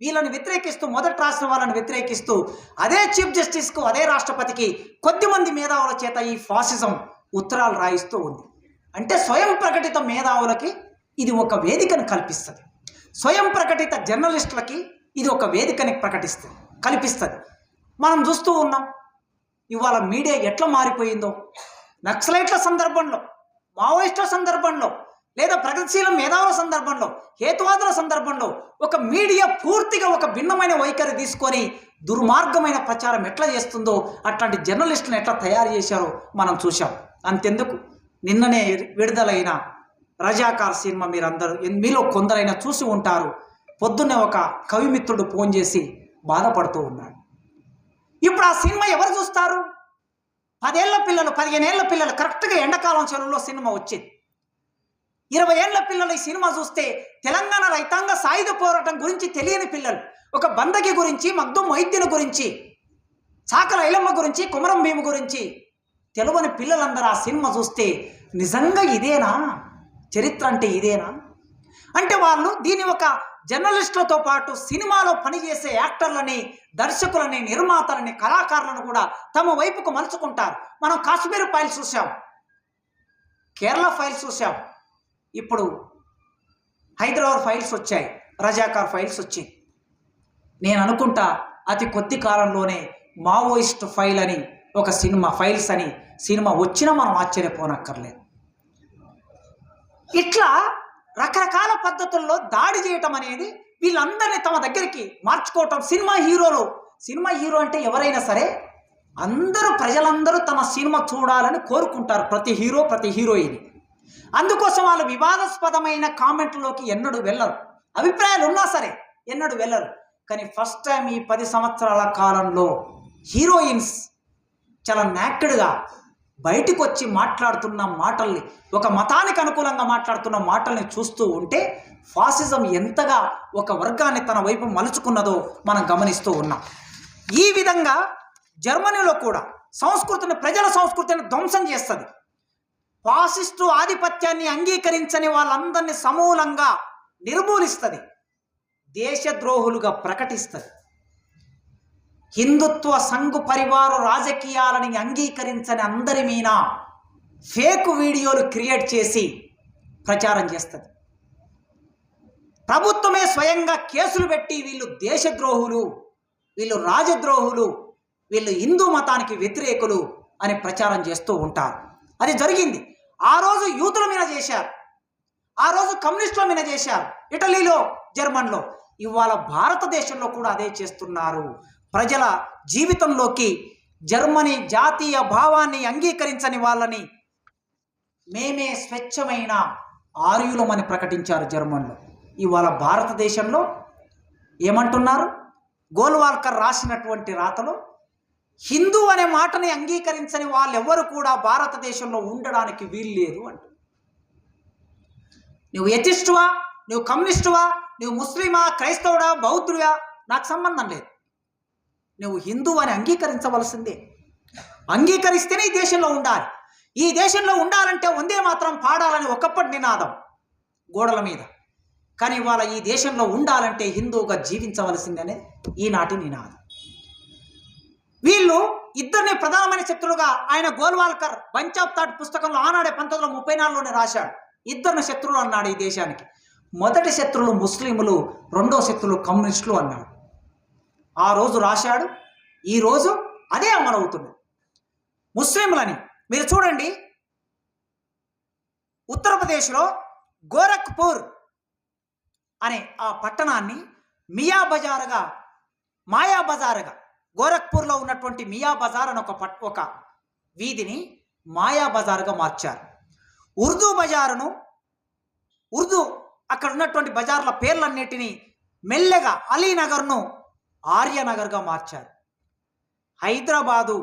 వీళ్ళని వ్యతిరేకిస్తూ, మొదట రాసిన వాళ్ళని వ్యతిరేకిస్తూ అదే చీఫ్ జస్టిస్కు, అదే రాష్ట్రపతికి కొద్దిమంది మేధావుల చేత ఈ ఫాసిజం ఉత్తరాలు రాయిస్తూ ఉంది. అంటే స్వయం ప్రకటిత మేధావులకి ఇది ఒక వేదికను కల్పిస్తుంది, స్వయం ప్రకటిత జర్నలిస్టులకి ఇది ఒక వేదికని కల్పిస్తుంది. మనం చూస్తూ ఉన్నాం ఇవాళ మీడియా ఎట్లా మారిపోయిందో. నక్సలైట్ల సందర్భంలో, మావోయిస్టుల సందర్భంలో, లేదా ప్రగతిశీల మేధావుల సందర్భంలో, హేతువాదుల సందర్భంలో ఒక మీడియా పూర్తిగా ఒక భిన్నమైన వైఖరి తీసుకొని దుర్మార్గమైన ప్రచారం ఎట్లా చేస్తుందో, అట్లాంటి జర్నలిస్టులను ఎట్లా తయారు చేశారో మనం చూసాం. అంతెందుకు, నిన్ననే విడుదలైన రజాకార్ సినిమా మీలో కొందరైనా చూసి ఉంటారు. పొద్దున్నే ఒక కవిమిత్రుడు ఫోన్ చేసి బాధపడుతూ ఉన్నాడు. ఇప్పుడు ఆ సినిమా ఎవరు చూస్తారు? 10 ఏళ్ల పిల్లలు, 15 ఏళ్ల పిల్లలు. కరెక్ట్గా ఎండాకాలం సెలవుల్లో సినిమా వచ్చింది. 20 ఏళ్ల పిల్లలు ఈ సినిమా చూస్తే తెలంగాణ రైతాంగ సాయుధ పోరాటం గురించి తెలియని పిల్లలు, ఒక బందకి గురించి, మగ్దుం మొహిద్దీన్ గురించి, చాకల ఐలమ్మ గురించి, కుమరం భీము గురించి తెలియని పిల్లలందరూ ఆ సినిమా చూస్తే నిజంగా ఇదేనా చరిత్ర, అంటే ఇదేనా అంటే వాళ్ళు దీని ఒక జర్నలిస్టులతో పాటు సినిమాలో పనిచేసే యాక్టర్లని, దర్శకులని, నిర్మాతలని, కళాకారులను కూడా తమ వైపుకు మలుచుకుంటారు. మనం కాశ్మీర్ ఫైల్స్ చూసాం, కేరళ ఫైల్స్ చూసాం, ఇప్పుడు హైదరాబాద్ ఫైల్స్ వచ్చాయి, రజాకార్ ఫైల్స్ వచ్చాయి. నేను అనుకుంటా అతి కొద్ది కాలంలోనే మావోయిస్ట్ ఫైల్ అని ఒక సినిమా, ఫైల్స్ అని సినిమా వచ్చినా మనం ఆశ్చర్యపోనక్కర్లేదు. ఇట్లా రకరకాల పద్ధతుల్లో దాడి చేయటం అనేది వీళ్ళందరినీ తమ దగ్గరికి మార్చుకోవటం. సినిమా హీరోలు సినిమా హీరో అంటే ఎవరైనా సరే ప్రజలందరూ తమ సినిమా చూడాలని కోరుకుంటారు, ప్రతి హీరో ప్రతి హీరోయిన్. అందుకోసం వాళ్ళు వివాదాస్పదమైన కామెంట్లోకి ఎన్నడూ వెళ్ళరు, అభిప్రాయాలు ఉన్నా సరే ఎన్నడూ వెళ్ళరు. కానీ ఫస్ట్ టైం ఈ 10 సంవత్సరాల కాలంలో హీరోయిన్స్ చాలా నాక్డ్గా బయటికి వచ్చి మాట్లాడుతున్న మాటల్ని, ఒక మతానికి అనుకూలంగా మాట్లాడుతున్న మాటల్ని చూస్తూ ఉంటే ఫాసిజం ఎంతగా ఒక వర్గాన్ని తన వైపు మలుచుకున్నదో మనం గమనిస్తూ ఉన్నాం. ఈ విధంగా జర్మనీలో కూడా ప్రజల సంస్కృతిని ధ్వంసం చేస్తుంది. ఫాసిస్టు ఆధిపత్యాన్ని అంగీకరించని వాళ్ళందరినీ సమూలంగా నిర్మూలిస్తుంది, దేశద్రోహులుగా ప్రకటిస్తుంది. హిందుత్వ సంఘ పరివార రాజకీయాలని అంగీకరించని అందరి మీద ఫేక్ వీడియోలు క్రియేట్ చేసి ప్రచారం చేస్తుంది. ప్రభుత్వమే స్వయంగా కేసులు పెట్టి వీళ్ళు దేశద్రోహులు, వీళ్ళు రాజద్రోహులు, వీళ్ళు హిందూ మతానికి వ్యతిరేకులు అని ప్రచారం చేస్తూ ఉంటారు. అది జరిగింది. ఆ రోజు యూతుల మీద చేశారు, ఆ రోజు కమ్యూనిస్టుల మీద చేశారు, ఇటలీలో, జర్మన్లో. ఇవాళ భారతదేశంలో కూడా అదే చేస్తున్నారు. ప్రజల జీవితంలోకి జర్మనీ జాతీయ భావాన్ని అంగీకరించని వాళ్ళని మేమే స్వచ్ఛమైన ఆర్యులమని ప్రకటించారు జర్మన్లో. ఇవాళ భారతదేశంలో ఏమంటున్నారు? గోల్వాల్కర్ రాసినటువంటి రాతలో హిందూ అనే మాటని అంగీకరించని వాళ్ళెవ్వరు కూడా భారతదేశంలో ఉండడానికి వీల్లేదు అంట. నువ్వు ఎథిస్టువా, నువ్వు కమ్యూనిస్టువా, నువ్వు ముస్లిమా, క్రైస్తవుడా, బౌద్ధుడా, నాకు సంబంధం లేదు. నువ్వు హిందూ అని అంగీకరించవలసిందే. అంగీకరిస్తేనే ఈ దేశంలో ఉండాలి. ఈ దేశంలో ఉండాలంటే వందే మాత్రం పాడాలని ఒకప్పటి నినాదం గోడల మీద. కానీ ఇవాళ ఈ దేశంలో ఉండాలంటే హిందువుగా జీవించవలసిందనే ఈనాటి నినాదం. వీళ్ళు ఇద్దరిని ప్రధానమైన శత్రులుగా ఆయన గోల్వాల్కర్ బంచ్ ఆఫ్ థాట్ పుస్తకంలో ఆనాడే 1934లోనే రాశాడు. ఇద్దరిని శత్రువులు అన్నాడు ఈ దేశానికి. మొదటి శత్రువులు ముస్లింలు, రెండో శత్రువులు కమ్యూనిస్టులు అన్నాడు. ఆ రోజు రాశాడు, ఈరోజు అదే అమలవుతుంది. ముస్లింలని మీరు చూడండి, ఉత్తరప్రదేశ్లో గోరఖ్పూర్ అనే ఆ పట్టణాన్ని మాయా బజార్గా గోరఖ్పూర్లో ఉన్నటువంటి మియా బజార్ అని ఒక వీధిని మాయా బజార్గా మార్చారు. ఉర్దూ అక్కడ ఉన్నటువంటి బజార్ల పేర్లన్నిటినీ మెల్లగా అలీనగర్ను ఆర్యనగర్గా మార్చారు. హైదరాబాదు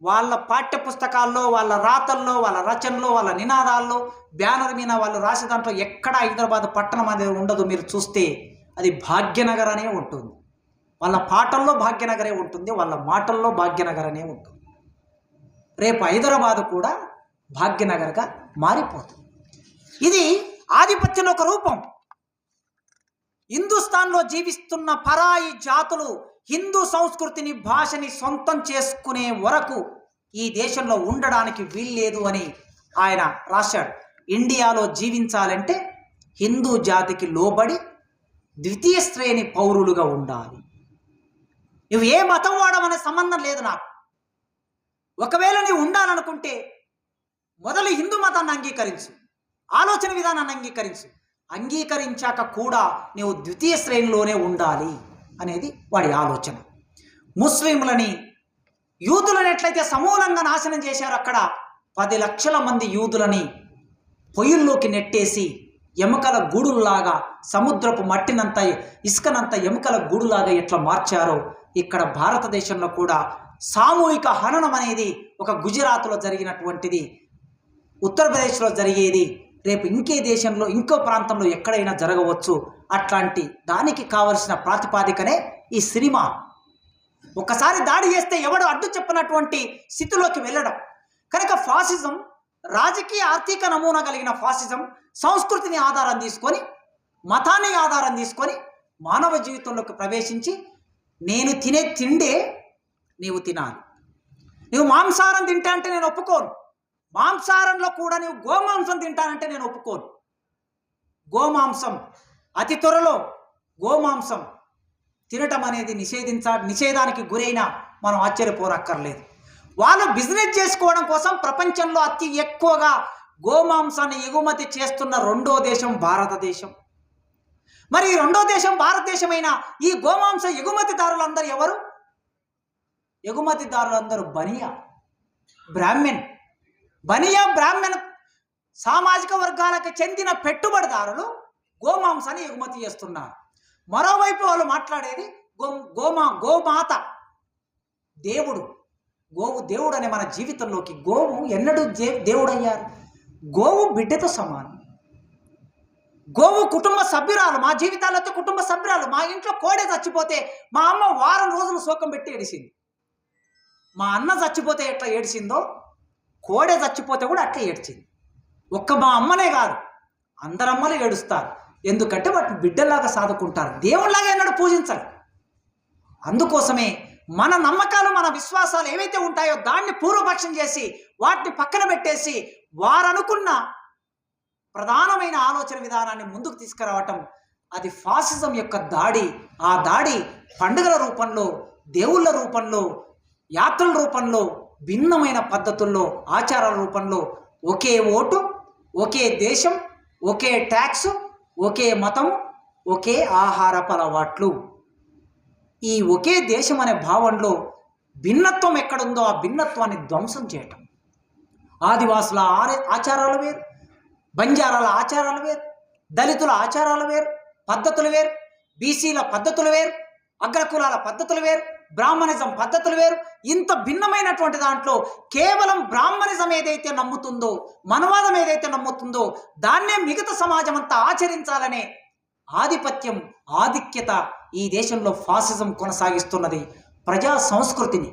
వాళ్ళ పాఠ్య పుస్తకాల్లో, వాళ్ళ రాతల్లో, వాళ్ళ రచనలో, వాళ్ళ నినాదాల్లో, బ్యానర్ మీద వాళ్ళు రాసే దాంట్లో ఎక్కడ హైదరాబాద్ పట్టణం అనేది ఉండదు. మీరు చూస్తే అది భాగ్యనగర్ అనే ఉంటుంది. వాళ్ళ పాటల్లో భాగ్యనగరే ఉంటుంది, వాళ్ళ మాటల్లో భాగ్యనగర్ అనే ఉంటుంది. రేపు హైదరాబాదు కూడా భాగ్యనగర్గా మారిపోతుంది. ఇది ఆధిపత్యంలో ఒక రూపం. హిందుస్థాన్లో జీవిస్తున్న పరాయి జాతులు హిందూ సంస్కృతిని, భాషని సొంతం చేసుకునే వరకు ఈ దేశంలో ఉండడానికి వీల్లేదు అని ఆయన రాశాడు. ఇండియాలో జీవించాలంటే హిందూ జాతికి లోబడి ద్వితీయ శ్రేణి పౌరులుగా ఉండాలి. నువ్వు ఏ మతం వాడమనే సంబంధం లేదు నాకు. ఒకవేళ నీవు ఉండాలనుకుంటే మొదలు హిందూ మతాన్ని అంగీకరించు, ఆలోచన విధానాన్ని అంగీకరించాక కూడా నీవు ద్వితీయ శ్రేణిలోనే ఉండాలి అనేది వాడి ఆలోచన. ముస్లింలని, యూదులను ఎట్లయితే సమూలంగా నాశనం చేశారో అక్కడ 10 లక్షల మంది యూదులని పొయ్యిల్లోకి నెట్టేసి ఎముకల గూడుల్లాగా, సముద్రపు మట్టినంత ఇసుకనంత ఎముకల గూడులాగా ఎట్లా మార్చారో ఇక్కడ భారతదేశంలో కూడా సామూహిక హననం అనేది ఒక గుజరాత్లో జరిగినటువంటిది, ఉత్తరప్రదేశ్లో జరిగేది, రేపు ఇంకే దేశంలో, ఇంకో ప్రాంతంలో ఎక్కడైనా జరగవచ్చు. అట్లాంటి దానికి కావలసిన ప్రాతిపాదికనే ఈ సినిమా. ఒకసారి దాడి చేస్తే ఎవడు అడ్డు చెప్పినటువంటి స్థితిలోకి వెళ్ళడం. కనుక ఫాసిజం రాజకీయ ఆర్థిక నమూనా కలిగిన ఫాసిజం సంస్కృతిని ఆధారం తీసుకొని, మతాన్ని ఆధారం తీసుకొని మానవ జీవితంలోకి ప్రవేశించి, నేను తినే తిండే నీవు తినాలి. నువ్వు మాంసాహారం తింటా అంటే నేను ఒప్పుకోను. మాంసాహారంలో కూడా నువ్వు గోమాంసం తింటానంటే నేను ఒప్పుకోను. గోమాంసం అతి త్వరలో గోమాంసం తినటం అనేది నిషేధానికి గురైన మనం ఆశ్చర్యపోనక్కర్లేదు. వాళ్ళు బిజినెస్ చేసుకోవడం కోసం ప్రపంచంలో అతి ఎక్కువగా గోమాంసాన్ని ఎగుమతి చేస్తున్న రెండో దేశం భారతదేశం. మరి రెండో దేశం భారతదేశమైన ఈ గోమాంస ఎగుమతిదారులందరూ ఎవరు? ఎగుమతిదారులందరూ బనియా బ్రాహ్మణ్ సామాజిక వర్గాలకు చెందిన పెట్టుబడిదారులు గోమాంసాన్ని ఎగుమతి చేస్తున్నారు. మరోవైపు వాళ్ళు మాట్లాడేది గోమాత గోవు దేవుడు అనే మన జీవితంలోకి గోవు ఎన్నడూ దేవుడయ్యారు? గోవు బిడ్డతో సమానం. గోవు కుటుంబ సభ్యురాలు, మా జీవితాలతో కుటుంబ సభ్యురాలు. మా ఇంట్లో కోడె చచ్చిపోతే మా అమ్మ వారం రోజులు శోకం పెట్టి ఏడిసింది. మా అన్న చచ్చిపోతే ఎట్లా ఏడిసిందో కోడె చచ్చిపోతే కూడా అట్లా ఏడ్చింది. ఒక్క మా అమ్మనే కాదు, అందరమ్మలు ఏడుస్తారు. ఎందుకంటే వాటిని బిడ్డలాగా సాదుకుంటారు, దేవుళ్ళలాగా ఎన్నడూ పూజించాలి. అందుకోసమే మన నమ్మకాలు, మన విశ్వాసాలు ఏవైతే ఉంటాయో దాన్ని పూర్వపక్షం చేసి వాటిని పక్కన పెట్టేసి వారనుకున్న ప్రధానమైన ఆలోచన విధానాన్ని ముందుకు తీసుకురావటం, అది ఫాసిజం యొక్క దాడి. ఆ దాడి పండుగల రూపంలో, దేవుళ్ళ రూపంలో, యాత్రల రూపంలో, భిన్నమైన పద్ధతుల్లో, ఆచారాల రూపంలో, ఒకే ఓటు, ఒకే దేశం, ఒకే ట్యాక్స్, ఒకే మతం, ఒకే ఆహారపు అలవాట్లు. ఈ ఒకే దేశం అనే భావనలో భిన్నత్వం ఎక్కడుందో ఆ భిన్నత్వాన్ని ధ్వంసం చేయటం. ఆదివాసుల ఆచారాలు వేరు, బంజారాల ఆచారాలు వేరు, దళితుల ఆచారాలు వేరు, పద్ధతులు వేరు, బీసీల పద్ధతులు వేరు, అగ్రకులాల పద్ధతులు వేరు, బ్రాహ్మణిజం పద్ధతులు వేరు. ఇంత భిన్నమైనటువంటి దాంట్లో కేవలం బ్రాహ్మణిజం ఏదైతే నమ్ముతుందో, మనవాదం ఏదైతే నమ్ముతుందో దాన్నే మిగతా సమాజం అంతా ఆచరించాలనే ఆధిపత్యం, ఆధిక్యత ఈ దేశంలో ఫాసిజం కొనసాగిస్తున్నది. ప్రజా సంస్కృతిని,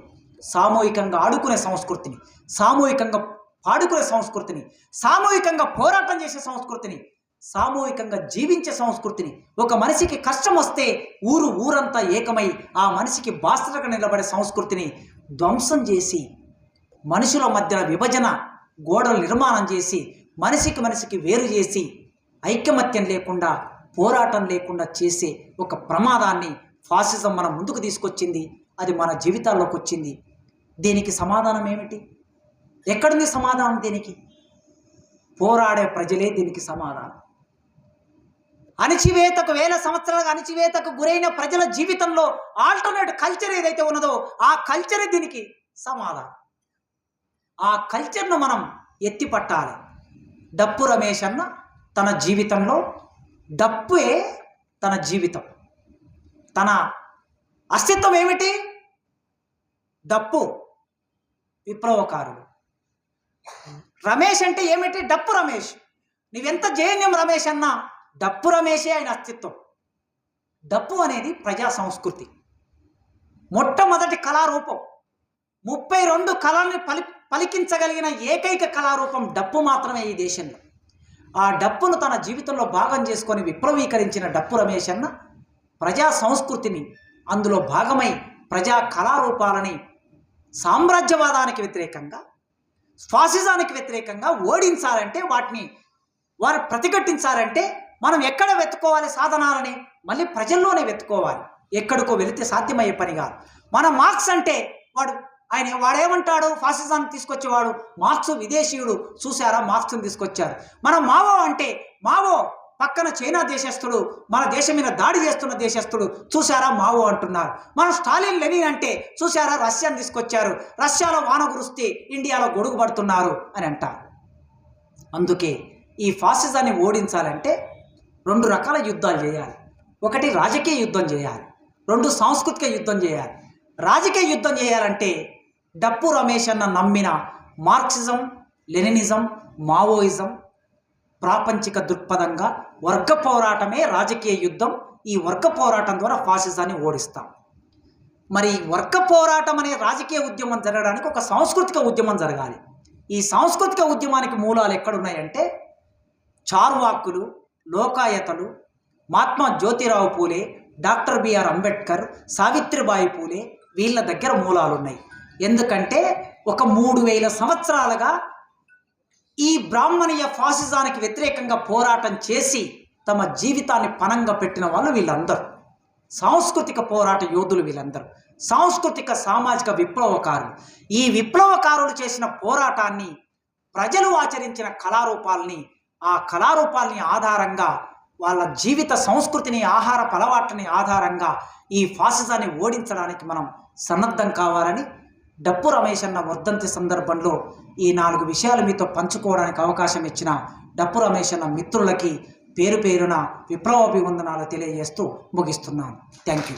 సామూహికంగా ఆడుకునే సంస్కృతిని, సామూహికంగా పాడుకునే సంస్కృతిని, సామూహికంగా పోరాటం చేసే సంస్కృతిని, సామూహికంగా జీవించే సంస్కృతిని, ఒక మనిషికి కష్టం వస్తే ఊరంతా ఏకమై ఆ మనిషికి బాసటగా నిలబడే సంస్కృతిని ధ్వంసం చేసి, మనుషుల మధ్య విభజన గోడలు నిర్మాణం చేసి, మనిషికి వేరు చేసి, ఐకమత్యం లేకుండా, పోరాటం లేకుండా చేసే ఒక ప్రమాదాన్ని ఫాసిజం మన ముందుకు తీసుకొచ్చింది. అది మన జీవితాల్లోకి వచ్చింది. దీనికి సమాధానం ఏమిటి? ఎక్కడుంది సమాధానం? దీనికి పోరాడే ప్రజలే దీనికి సమాధానం. అణచివేతకు, వేల సంవత్సరాలుగా అణచివేతకు గురైన ప్రజల జీవితంలో ఆల్టర్నేట్ కల్చర్ ఏదైతే ఉన్నదో ఆ కల్చరే దీనికి సమాధానం. ఆ కల్చర్ను మనం ఎత్తిపట్టాలి. డప్పు రమేష్ అన్న తన జీవితంలో డప్పుయే తన జీవితం, తన అస్తిత్వం ఏమిటి? డప్పు, విప్లవకారుడు. రమేష్ అంటే ఏమిటి? డప్పు రమేష్. నువ్వెంత జేఎన్ఎం రమేష్ అన్నా డప్పు రమేషే ఆయన అస్తిత్వం. డప్పు అనేది ప్రజా సంస్కృతి, మొట్టమొదటి కళారూపం. 32 కళల్ని పలికించగలిగిన ఏకైక కళారూపం డప్పు మాత్రమే ఈ దేశంలో. ఆ డప్పును తన జీవితంలో భాగం చేసుకొని విప్లవీకరించిన డప్పు రమేష్ అన్న ప్రజా సంస్కృతిని, అందులో భాగమై ప్రజా కళారూపాలని సామ్రాజ్యవాదానికి వ్యతిరేకంగా, ఫాసిజానికి వ్యతిరేకంగా ఓడించాలంటే, వారు ప్రతిఘటించాలంటే మనం ఎక్కడ వెతుక్కోవాలి సాధనాలని? మళ్ళీ ప్రజల్లోనే వెతుక్కోవాలి. ఎక్కడికో వెళితే సాధ్యమయ్యే పని కాదు. మన మార్క్స్ అంటే వాడేమంటాడు? ఫాసిజాన్ని తీసుకొచ్చేవాడు మార్క్స్ విదేశీయుడు, చూసారా మార్క్స్ని తీసుకొచ్చారు. మనం మావో అంటే మావో పక్కన చైనా దేశస్థుడు, మన దేశం మీద దాడి చేస్తున్న దేశస్థుడు, చూసారా మావో అంటున్నారు. మనం స్టాలిన్ లెనిన్ అంటే చూసారా రష్యాని తీసుకొచ్చారు, రష్యాలో వాన కురిస్తే ఇండియాలో గొడుగు పడుతున్నారు అని అంటారు. అందుకే ఈ ఫాసిజాన్ని ఓడించాలంటే 2 రకాల యుద్ధాలు చేయాలి. ఒకటి రాజకీయ యుద్ధం చేయాలి, 2 సాంస్కృతిక యుద్ధం చేయాలి. రాజకీయ యుద్ధం చేయాలంటే డప్పు రమేష్ అన్న నమ్మిన మార్క్సిజం, లెనినిజం, మావోయిజం ప్రాపంచిక దృక్పథంగా వర్గ పోరాటమే రాజకీయ యుద్ధం. ఈ వర్గ పోరాటం ద్వారా ఫాసిజాన్ని ఓడిస్తాం. మరి వర్గ పోరాటం అనే రాజకీయ ఉద్యమం జరగడానికి ఒక సాంస్కృతిక ఉద్యమం జరగాలి. ఈ సాంస్కృతిక ఉద్యమానికి మూలాలు ఎక్కడున్నాయంటే చార్వాకులు, లోకాయతలు, మహాత్మా జ్యోతిరావు పూలే, డాక్టర్ బిఆర్ అంబేద్కర్, సావిత్రిబాయి పూలే, వీళ్ళ దగ్గర మూలాలు ఉన్నాయి. ఎందుకంటే ఒక 3000 సంవత్సరాలుగా ఈ బ్రాహ్మణీయ ఫాసిజానికి వ్యతిరేకంగా పోరాటం చేసి తమ జీవితాన్ని పణంగా పెట్టిన వాళ్ళు వీళ్ళందరూ. సాంస్కృతిక పోరాట యోధులు వీళ్ళందరూ, సాంస్కృతిక సామాజిక విప్లవకారులు. ఈ విప్లవకారులు చేసిన పోరాటాన్ని, ప్రజలు ఆచరించిన కళారూపాలని, ఆ కళారూపాలని ఆధారంగా వాళ్ళ జీవిత సంస్కృతిని, ఆహారపు అలవాట్లని ఆధారంగా ఈ ఫాసిజాన్ని ఓడించడానికి మనం సన్నద్ధం కావాలని డప్పు రమేష్ అన్న వర్ధంతి సందర్భంలో ఈ 4 విషయాలు మీతో పంచుకోవడానికి అవకాశం ఇచ్చిన డప్పు రమేష్ అన్న మిత్రులకి పేరు పేరున విప్లవాభివందనాలు తెలియజేస్తూ ముగిస్తున్నాను. Thank you.